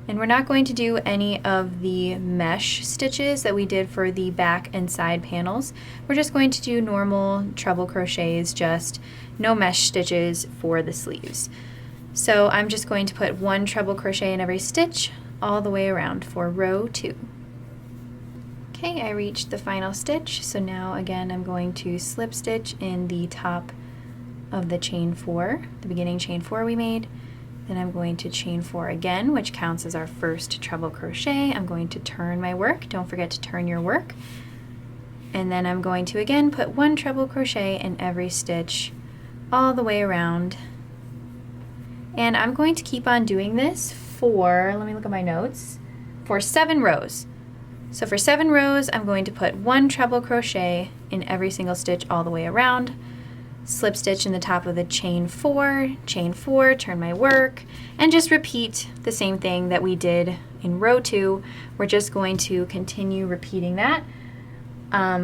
And we're not going to do any of the mesh stitches that we did for the back and side panels. We're just going to do normal treble crochets, just no mesh stitches for the sleeves. So I'm just going to put 1 treble crochet in every stitch all the way around for row 2. Okay, I reached the final stitch, so now again I'm going to slip stitch in the top of the chain 4, the beginning chain 4 we made. Then I'm going to chain 4 again, which counts as our first treble crochet. I'm going to turn my work. Don't forget to turn your work. And then I'm going to again put 1 treble crochet in every stitch all the way around. And I'm going to keep on doing this for, let me look at my notes, for 7 rows. So for 7 rows, I'm going to put 1 treble crochet in every single stitch all the way around, slip stitch in the top of the chain 4, turn my work, and just repeat the same thing that we did in row 2. We're just going to continue repeating that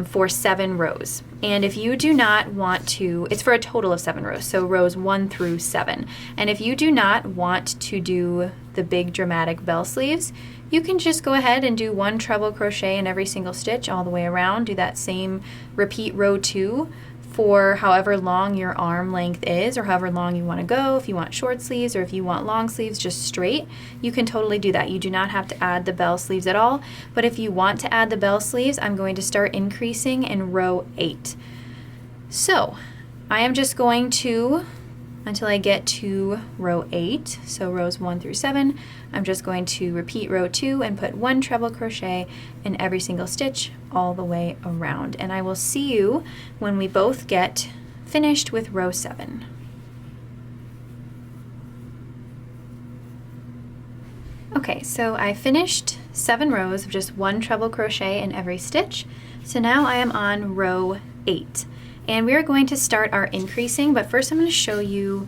for 7 rows. And if you do not want to, it's for a total of 7 rows, so rows 1 through 7. And if you do not want to do the big dramatic bell sleeves, you can just go ahead and do 1 treble crochet in every single stitch all the way around. Do that same, repeat row 2 for however long your arm length is, or however long you want to go. If you want short sleeves or if you want long sleeves just straight, you can totally do that. You do not have to add the bell sleeves at all, but if you want to add the bell sleeves, I'm going to start increasing in row 8. So I am just going to, until I get to row 8, so rows 1 through 7, I'm just going to repeat row 2 and put 1 treble crochet in every single stitch all the way around. And I will see you when we both get finished with row 7. Okay, so I finished 7 rows of just 1 treble crochet in every stitch. So now I am on row 8. And we are going to start our increasing, but first I'm going to show you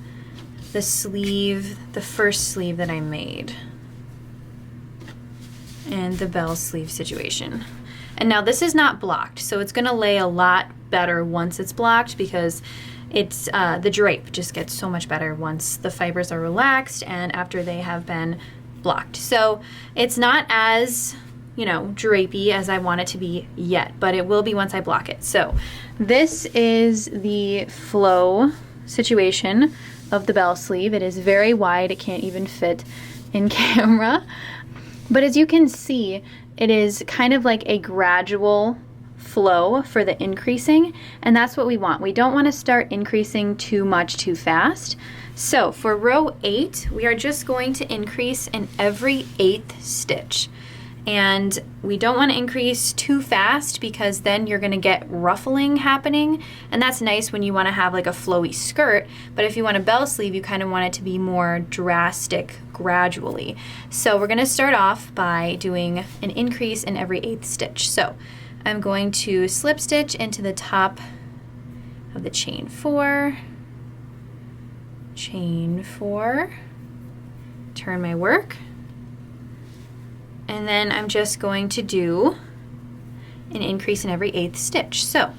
the sleeve, the first sleeve that I made, and the bell sleeve situation. And now this is not blocked, so it's going to lay a lot better once it's blocked, because it's the drape just gets so much better once the fibers are relaxed and after they have been blocked. So it's not as you know, drapey as I want it to be yet, but it will be once I block it. So this is the flow situation of the bell sleeve. It is very wide. It can't even fit in camera. But as you can see, it is kind of like a gradual flow for the increasing, and that's what we want. We don't want to start increasing too much too fast. So for row 8, we are just going to increase in every 8th stitch. And we don't want to increase too fast because then you're going to get ruffling happening, and that's nice when you want to have like a flowy skirt, but if you want a bell sleeve, you kind of want it to be more drastic gradually. So we're going to start off by doing an increase in every 8th stitch. So I'm going to slip stitch into the top of the chain 4, chain 4, turn my work, and then I'm just going to do an increase in every 8th stitch. So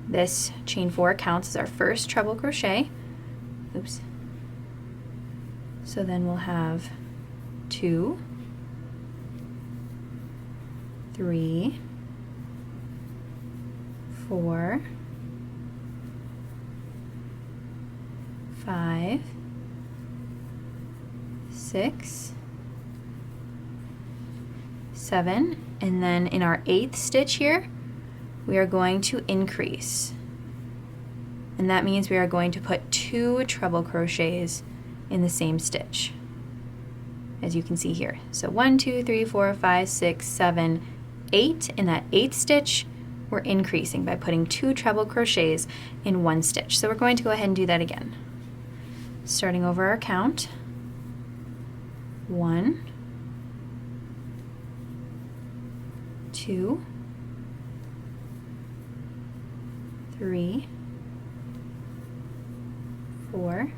this chain 4 counts as our first treble crochet. Oops. So then we'll have 2, 3, 4, 5, 6, 7, and then in our 8th stitch here, we are going to increase. And that means we are going to put 2 treble crochets in the same stitch, as you can see here. So 1, 2, 3, 4, 5, 6, 7, 8. In that 8th stitch, we're increasing by putting 2 treble crochets in one stitch. So we're going to go ahead and do that again. Starting over our count. 1, 2, 3, 4,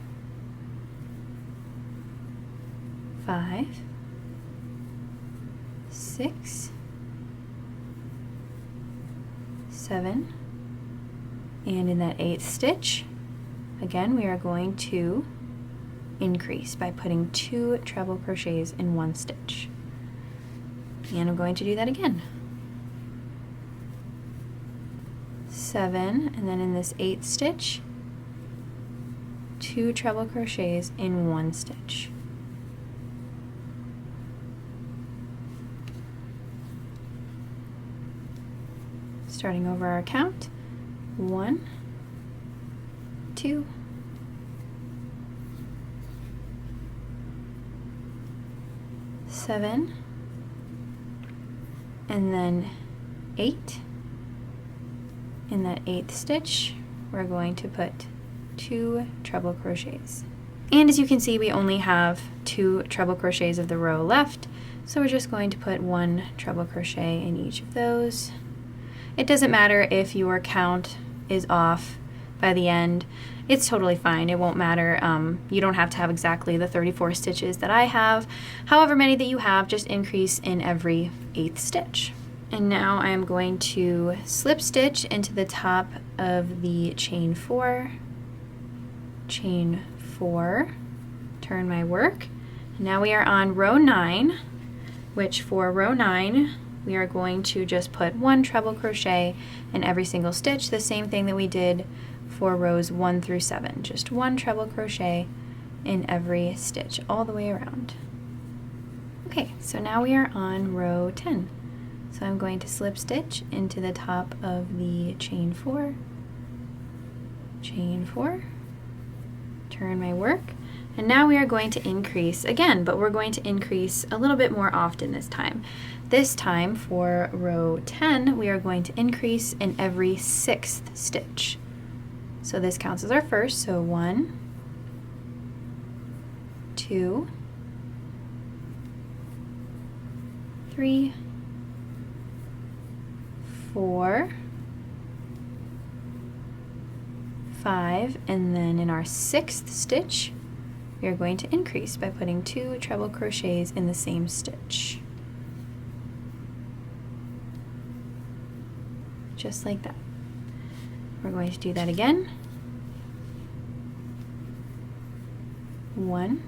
5, 6, 7, and in that 8th stitch, again, we are going to increase by putting 2 treble crochets in one stitch. And I'm going to do that again. 7, and then in this 8th stitch, 2 treble crochets in one stitch. Starting over our count, 1, 2, 7, and then 8. In that 8th stitch, we're going to put 2 treble crochets. And as you can see, we only have 2 treble crochets of the row left, so we're just going to put 1 treble crochet in each of those. It doesn't matter if your count is off by the end. It's totally fine. It won't matter. You don't have to have exactly the 34 stitches that I have. However many that you have, just increase in every 8th stitch. And now I am going to slip stitch into the top of the chain 4, chain 4, turn my work. And now we are on row 9, which for row 9, we are going to just put 1 treble crochet in every single stitch, the same thing that we did for rows 1 through 7. Just 1 treble crochet in every stitch all the way around. Okay, so now we are on row 10. So I'm going to slip stitch into the top of the chain 4, chain 4, turn my work, and now we are going to increase again, but we're going to increase a little bit more often this time. This time for row 10, we are going to increase in every 6th stitch. So this counts as our first, so 1, 2, 3, 4, 5, and then in our 6th stitch, we are going to increase by putting 2 treble crochets in the same stitch. Just like that. We're going to do that again. 1,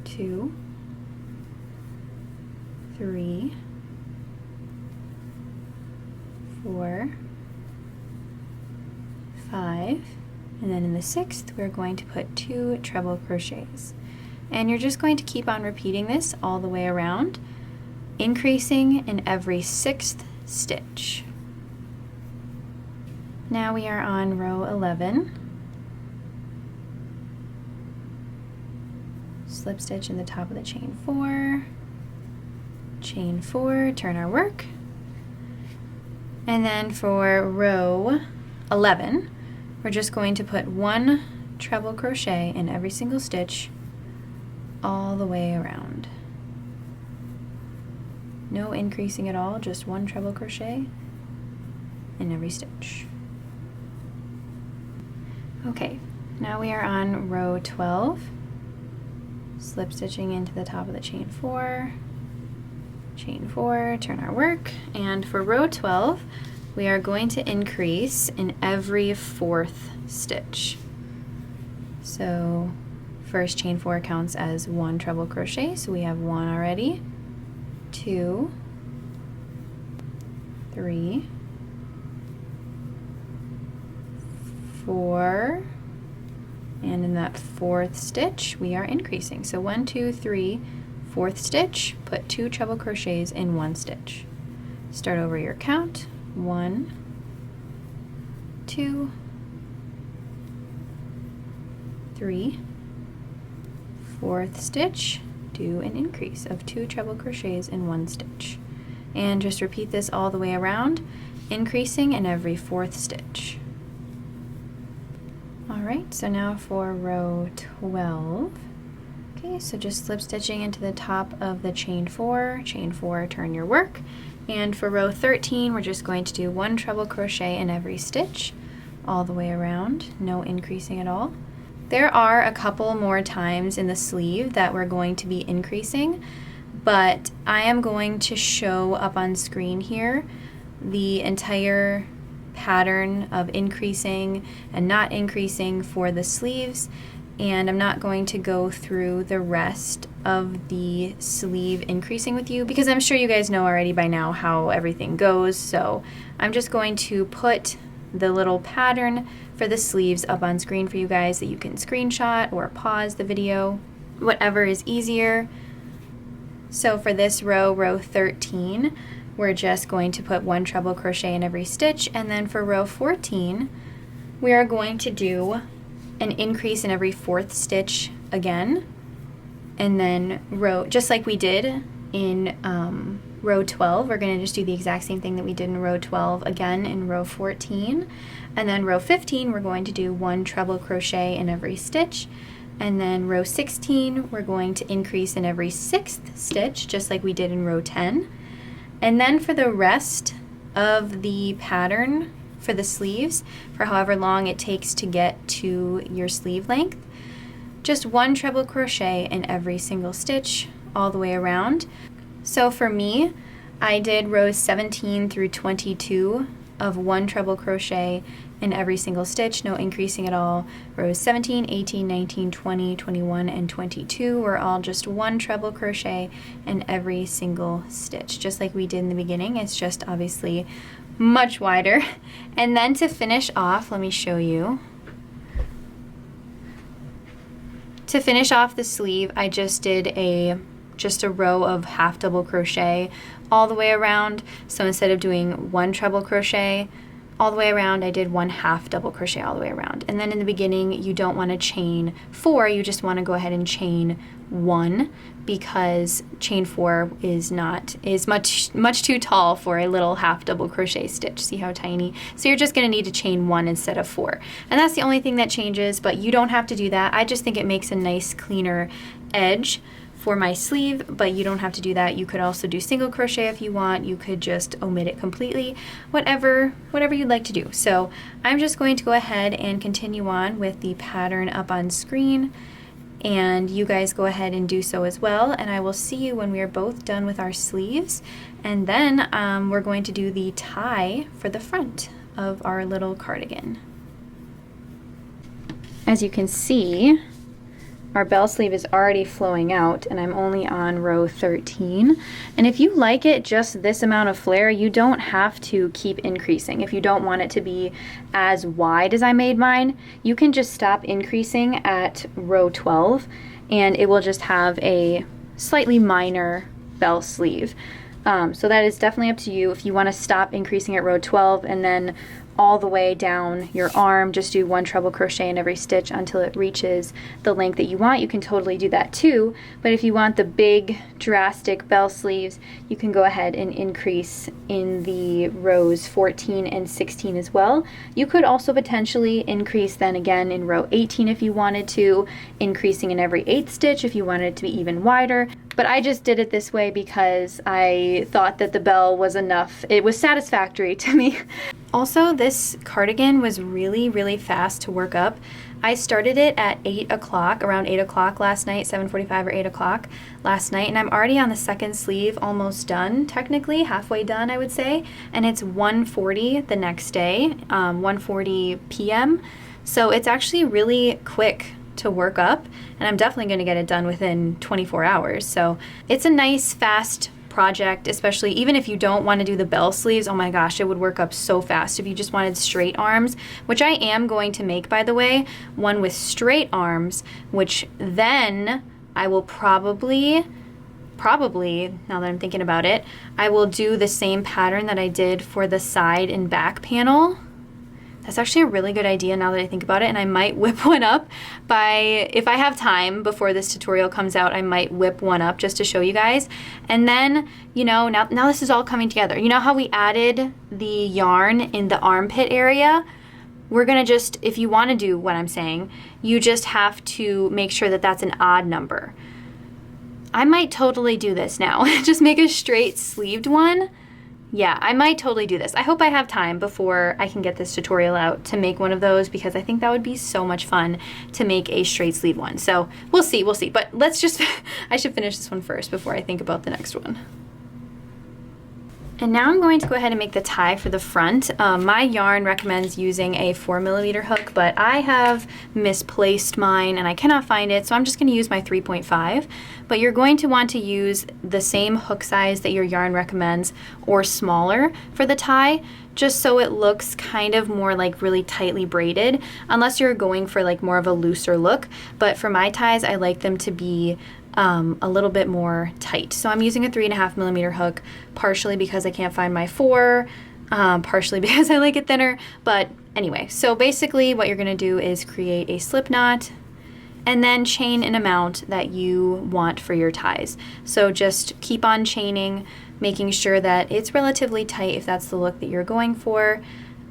2, 3, 4, 5, and then in the 6th we're going to put 2 treble crochets. And you're just going to keep on repeating this all the way around, increasing in every 6th stitch. Now we are on row 11. Slip stitch in the top of the chain 4, chain 4, turn our work, and then for row 11 we're just going to put 1 treble crochet in every single stitch all the way around. No increasing at all, just 1 treble crochet in every stitch. Okay, now we are on row 12. Slip stitching into the top of the chain 4, chain 4, turn our work, and for row 12 we are going to increase in every 4th stitch. So first chain 4 counts as 1 treble crochet, so we have 1 already, 2, 3, 4, and in that 4th stitch we are increasing. So 1, 2, 3, 4th stitch, put 2 treble crochets in 1 stitch. Start over your count, 1, 2, 3, 4th stitch, do an increase of 2 treble crochets in 1 stitch. And just repeat this all the way around, increasing in every 4th stitch. Alright, so now for row 12. Okay, so just slip stitching into the top of the chain 4, turn your work. And for row 13, we're just going to do 1 treble crochet in every stitch all the way around, no increasing at all. There are a couple more times in the sleeve that we're going to be increasing, but I am going to show up on screen here the entire pattern of increasing and not increasing for the sleeves, and I'm not going to go through the rest of the sleeve increasing with you because I'm sure you guys know already by now how everything goes. So I'm just going to put the little pattern for the sleeves up on screen for you guys that you can screenshot or pause the video, whatever is easier. So for this row 13, we're just going to put 1 treble crochet in every stitch, and then for row 14 we are going to do an increase in every 4th stitch again, and then just like we did in row 12, we're going to just do the exact same thing that we did in row 12 again in row 14, and then row 15 we're going to do 1 treble crochet in every stitch, and then row 16 we're going to increase in every 6th stitch just like we did in row 10. And then for the rest of the pattern for the sleeves, for however long it takes to get to your sleeve length, just 1 treble crochet in every single stitch all the way around. So for me, I did rows 17 through 22 of 1 treble crochet in every single stitch, no increasing at all. Rows 17, 18, 19, 20, 21, and 22 were all just 1 treble crochet in every single stitch, just like we did in the beginning. It's just obviously much wider. And then to finish off, let me show you. To finish off the sleeve, I just did a row of half double crochet all the way around. So instead of doing 1 treble crochet all the way around, I did 1 half double crochet all the way around. And then in the beginning, you don't want to chain 4, you just want to go ahead and chain 1 because chain 4 is much too tall for a little half double crochet stitch. See how tiny? So you're just going to need to chain 1 instead of 4. And that's the only thing that changes, but you don't have to do that. I just think it makes a nice cleaner edge for my sleeve, but you don't have to do that. You could also do single crochet if you want. You could just omit it completely, whatever you'd like to do. So I'm just going to go ahead and continue on with the pattern up on screen, and you guys go ahead and do so as well, and I will see you when we are both done with our sleeves, and then we're going to do the tie for the front of our little cardigan. As you can see, our bell sleeve is already flowing out and I'm only on row 13. And if you like it just this amount of flare, you don't have to keep increasing. If you don't want it to be as wide as I made mine, you can just stop increasing at row 12 and it will just have a slightly minor bell sleeve. So that is definitely up to you. If you want to stop increasing at row 12 and then all the way down your arm, just do 1 treble crochet in every stitch until it reaches the length that you want. You can totally do that too, but if you want the big drastic bell sleeves, you can go ahead and increase in the rows 14 and 16 as well. You could also potentially increase then again in row 18 if you wanted to, increasing in every 8th stitch if you wanted it to be even wider. But I just did it this way because I thought that the bell was enough. It was satisfactory to me. Also, this cardigan was really, really fast to work up. I started it at 8 o'clock, around 8 o'clock last night, 7:45 or 8 o'clock last night, and I'm already on the second sleeve, almost done, technically, halfway done, I would say, and it's 1:40 the next day, 1:40 p.m., so it's actually really quick to work up, and I'm definitely going to get it done within 24 hours. So it's a nice fast project, especially even if you don't want to do the bell sleeves. Oh my gosh, it would work up so fast if you just wanted straight arms, which I am going to make, by the way, one with straight arms, which then I will probably, now that I'm thinking about it, I will do the same pattern that I did for the side and back panel. That's actually a really good idea now that I think about it, and I might whip one up if I have time before this tutorial comes out, I might whip one up just to show you guys. And then, you know, now this is all coming together. You know how we added the yarn in the armpit area? We're gonna just, if you wanna do what I'm saying, you just have to make sure that that's an odd number. I might totally do this now. Just make a straight sleeved one. Yeah, I might totally do this. I hope I have time before I can get this tutorial out to make one of those, because I think that would be so much fun to make a straight sleeve one. So we'll see. But let's just, I should finish this one first before I think about the next one. And now I'm going to go ahead and make the tie for the front. My yarn recommends using a 4mm hook, but I have misplaced mine and I cannot find it, so I'm just going to use my 3.5. But you're going to want to use the same hook size that your yarn recommends or smaller for the tie, just so it looks kind of more like really tightly braided, unless you're going for like more of a looser look. But for my ties, I like them to be a little bit more tight. So I'm using a 3.5mm hook, partially because I can't find my 4, partially because I like it thinner. But anyway, so basically what you're gonna do is create a slip knot and then chain an amount that you want for your ties. So just keep on chaining, making sure that it's relatively tight if that's the look that you're going for,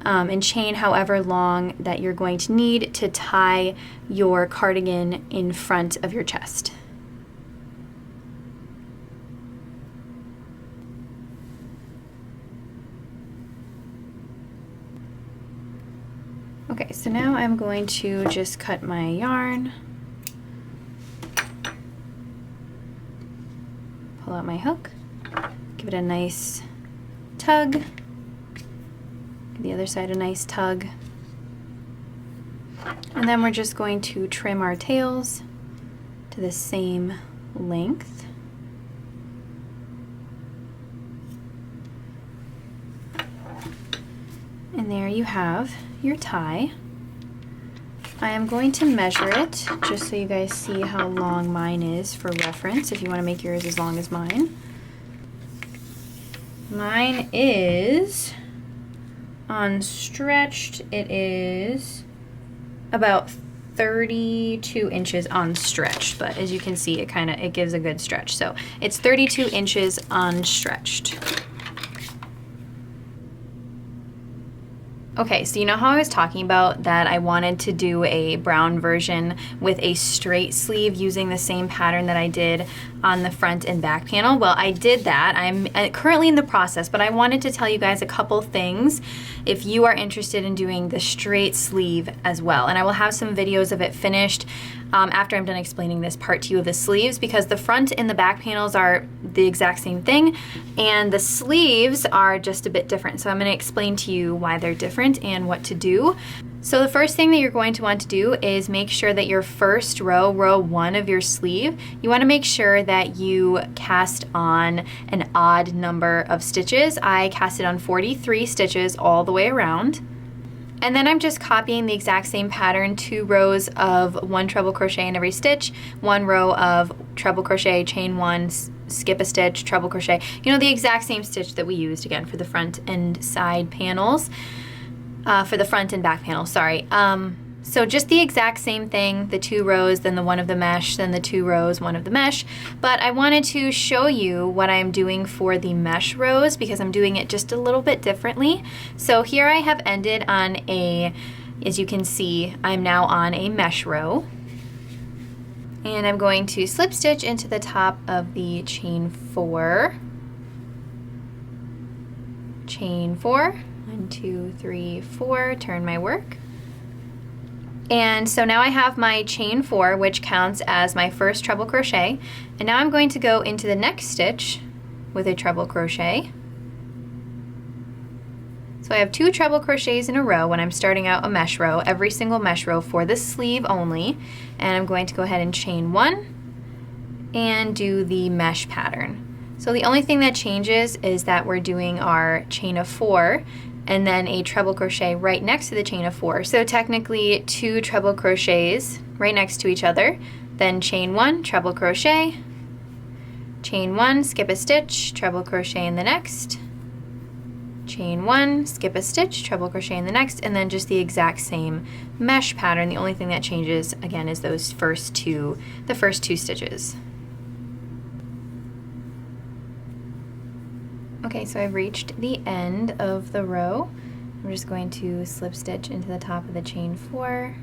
and chain however long that you're going to need to tie your cardigan in front of your chest. Okay, so now I'm going to just cut my yarn, pull out my hook, give it a nice tug, give the other side a nice tug, and then we're just going to trim our tails to the same length. And there you have your tie. I am going to measure it just so you guys see how long mine is for reference, if you want to make yours as long as mine. Mine is unstretched. It is about 32 inches unstretched, but as you can see, it gives a good stretch. So it's 32 inches unstretched. Okay, so you know how I was talking about that I wanted to do a brown version with a straight sleeve using the same pattern that I did on the front and back panel? Well, I did that. I'm currently in the process, but I wanted to tell you guys a couple things if you are interested in doing the straight sleeve as well. And I will have some videos of it finished after I'm done explaining this part to you of the sleeves, because the front and the back panels are the exact same thing and the sleeves are just a bit different. So I'm going to explain to you why they're different and what to do. So the first thing that you're going to want to do is make sure that your first row, row 1 of your sleeve, you want to make sure that you cast on an odd number of stitches. I casted on 43 stitches all the way around. And then I'm just copying the exact same pattern, 2 rows of 1 treble crochet in every stitch, 1 row of treble crochet, chain 1, skip a stitch, treble crochet. You know, the exact same stitch that we used again for the front and side panels. For the front and back panel, sorry. So just the exact same thing, the 2 rows, then the 1 of the mesh, then the 2 rows, 1 of the mesh. But I wanted to show you what I'm doing for the mesh rows because I'm doing it just a little bit differently. So here I have ended on as you can see, I'm now on a mesh row. And I'm going to slip stitch into the top of the chain 4. Chain 4. 1, 2, 3, 4, turn my work. And so now I have my chain 4, which counts as my first treble crochet. And now I'm going to go into the next stitch with a treble crochet. So I have 2 treble crochets in a row when I'm starting out a mesh row, every single mesh row for the sleeve only. And I'm going to go ahead and chain 1 and do the mesh pattern. So the only thing that changes is that we're doing our chain of 4 and then a treble crochet right next to the chain of 4. So technically 2 treble crochets right next to each other, then chain 1, treble crochet, chain 1, skip a stitch, treble crochet in the next, chain 1, skip a stitch, treble crochet in the next, and then just the exact same mesh pattern. The only thing that changes again is those the first 2 stitches. Okay, so I've reached the end of the row. I'm just going to slip stitch into the top of the chain 4.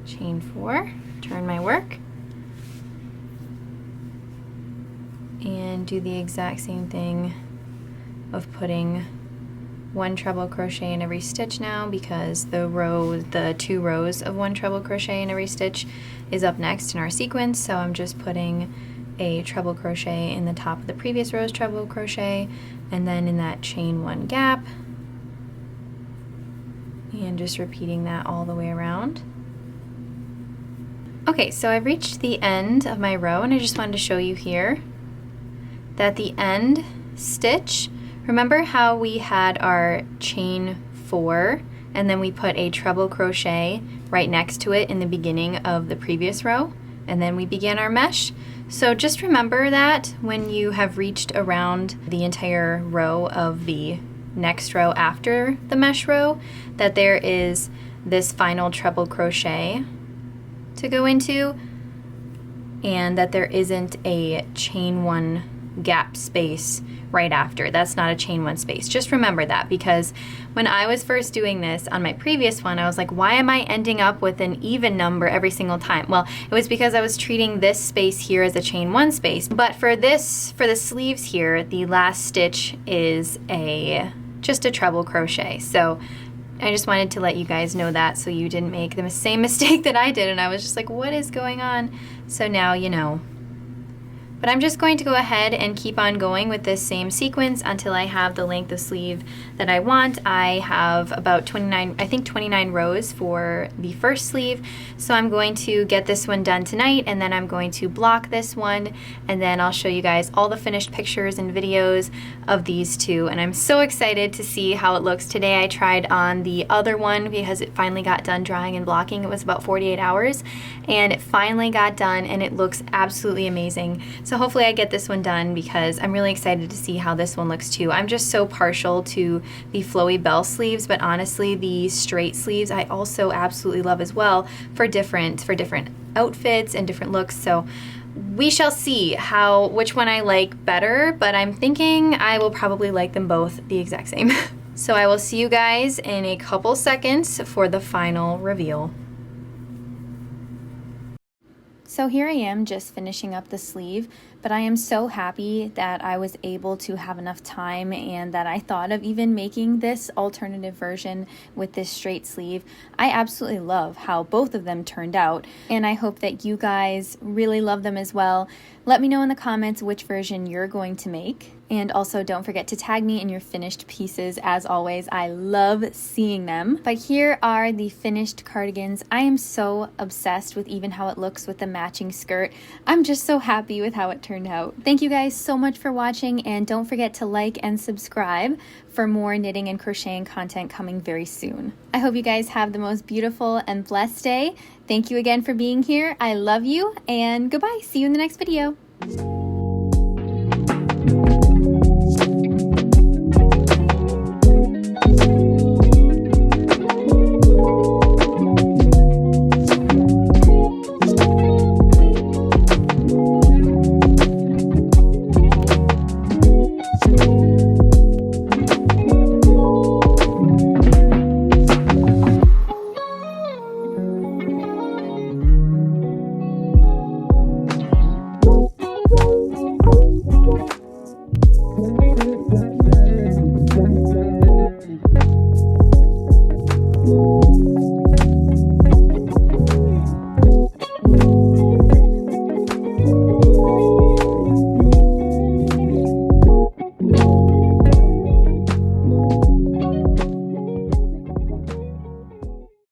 Chain 4, turn my work, and do the exact same thing of putting 1 treble crochet in every stitch now because the 2 rows of 1 treble crochet in every stitch is up next in our sequence. So I'm just putting a treble crochet in the top of the previous row's treble crochet and then in that chain 1 gap, and just repeating that all the way around. Okay, so I've reached the end of my row and I just wanted to show you here that the end stitch, remember how we had our chain 4 and then we put a treble crochet right next to it in the beginning of the previous row and then we began our mesh? So just remember that when you have reached around the entire row of the next row after the mesh row, that there is this final treble crochet to go into and that there isn't a chain 1 gap space right after. That's not a chain 1 space. Just remember that because when I was first doing this on my previous one, I was like, why am I ending up with an even number every single time? Well, it was because I was treating this space here as a chain 1 space. But for the sleeves here, the last stitch is just a treble crochet. So I just wanted to let you guys know that so you didn't make the same mistake that I did and I was just like, what is going on? So now you know. But I'm just going to go ahead and keep on going with this same sequence until I have the length of sleeve that I want. I have about 29 rows for the first sleeve. So I'm going to get this one done tonight and then I'm going to block this one and then I'll show you guys all the finished pictures and videos of these 2. And I'm so excited to see how it looks. Today I tried on the other one because it finally got done drying and blocking. It was about 48 hours and it finally got done and it looks absolutely amazing. So hopefully I get this one done because I'm really excited to see how this one looks too. I'm just so partial to the flowy bell sleeves, but honestly the straight sleeves I also absolutely love as well for different outfits and different looks. So we shall see which one I like better, but I'm thinking I will probably like them both the exact same. So I will see you guys in a couple seconds for the final reveal. So here I am just finishing up the sleeve, but I am so happy that I was able to have enough time and that I thought of even making this alternative version with this straight sleeve. I absolutely love how both of them turned out, and I hope that you guys really love them as well. Let me know in the comments which version you're going to make. And also don't forget to tag me in your finished pieces. As always, I love seeing them. But here are the finished cardigans. I am so obsessed with even how it looks with the matching skirt. I'm just so happy with how it turned out. Thank you guys so much for watching, and don't forget to like and subscribe for more knitting and crocheting content coming very soon. I hope you guys have the most beautiful and blessed day. Thank you again for being here. I love you, and goodbye. See you in the next video.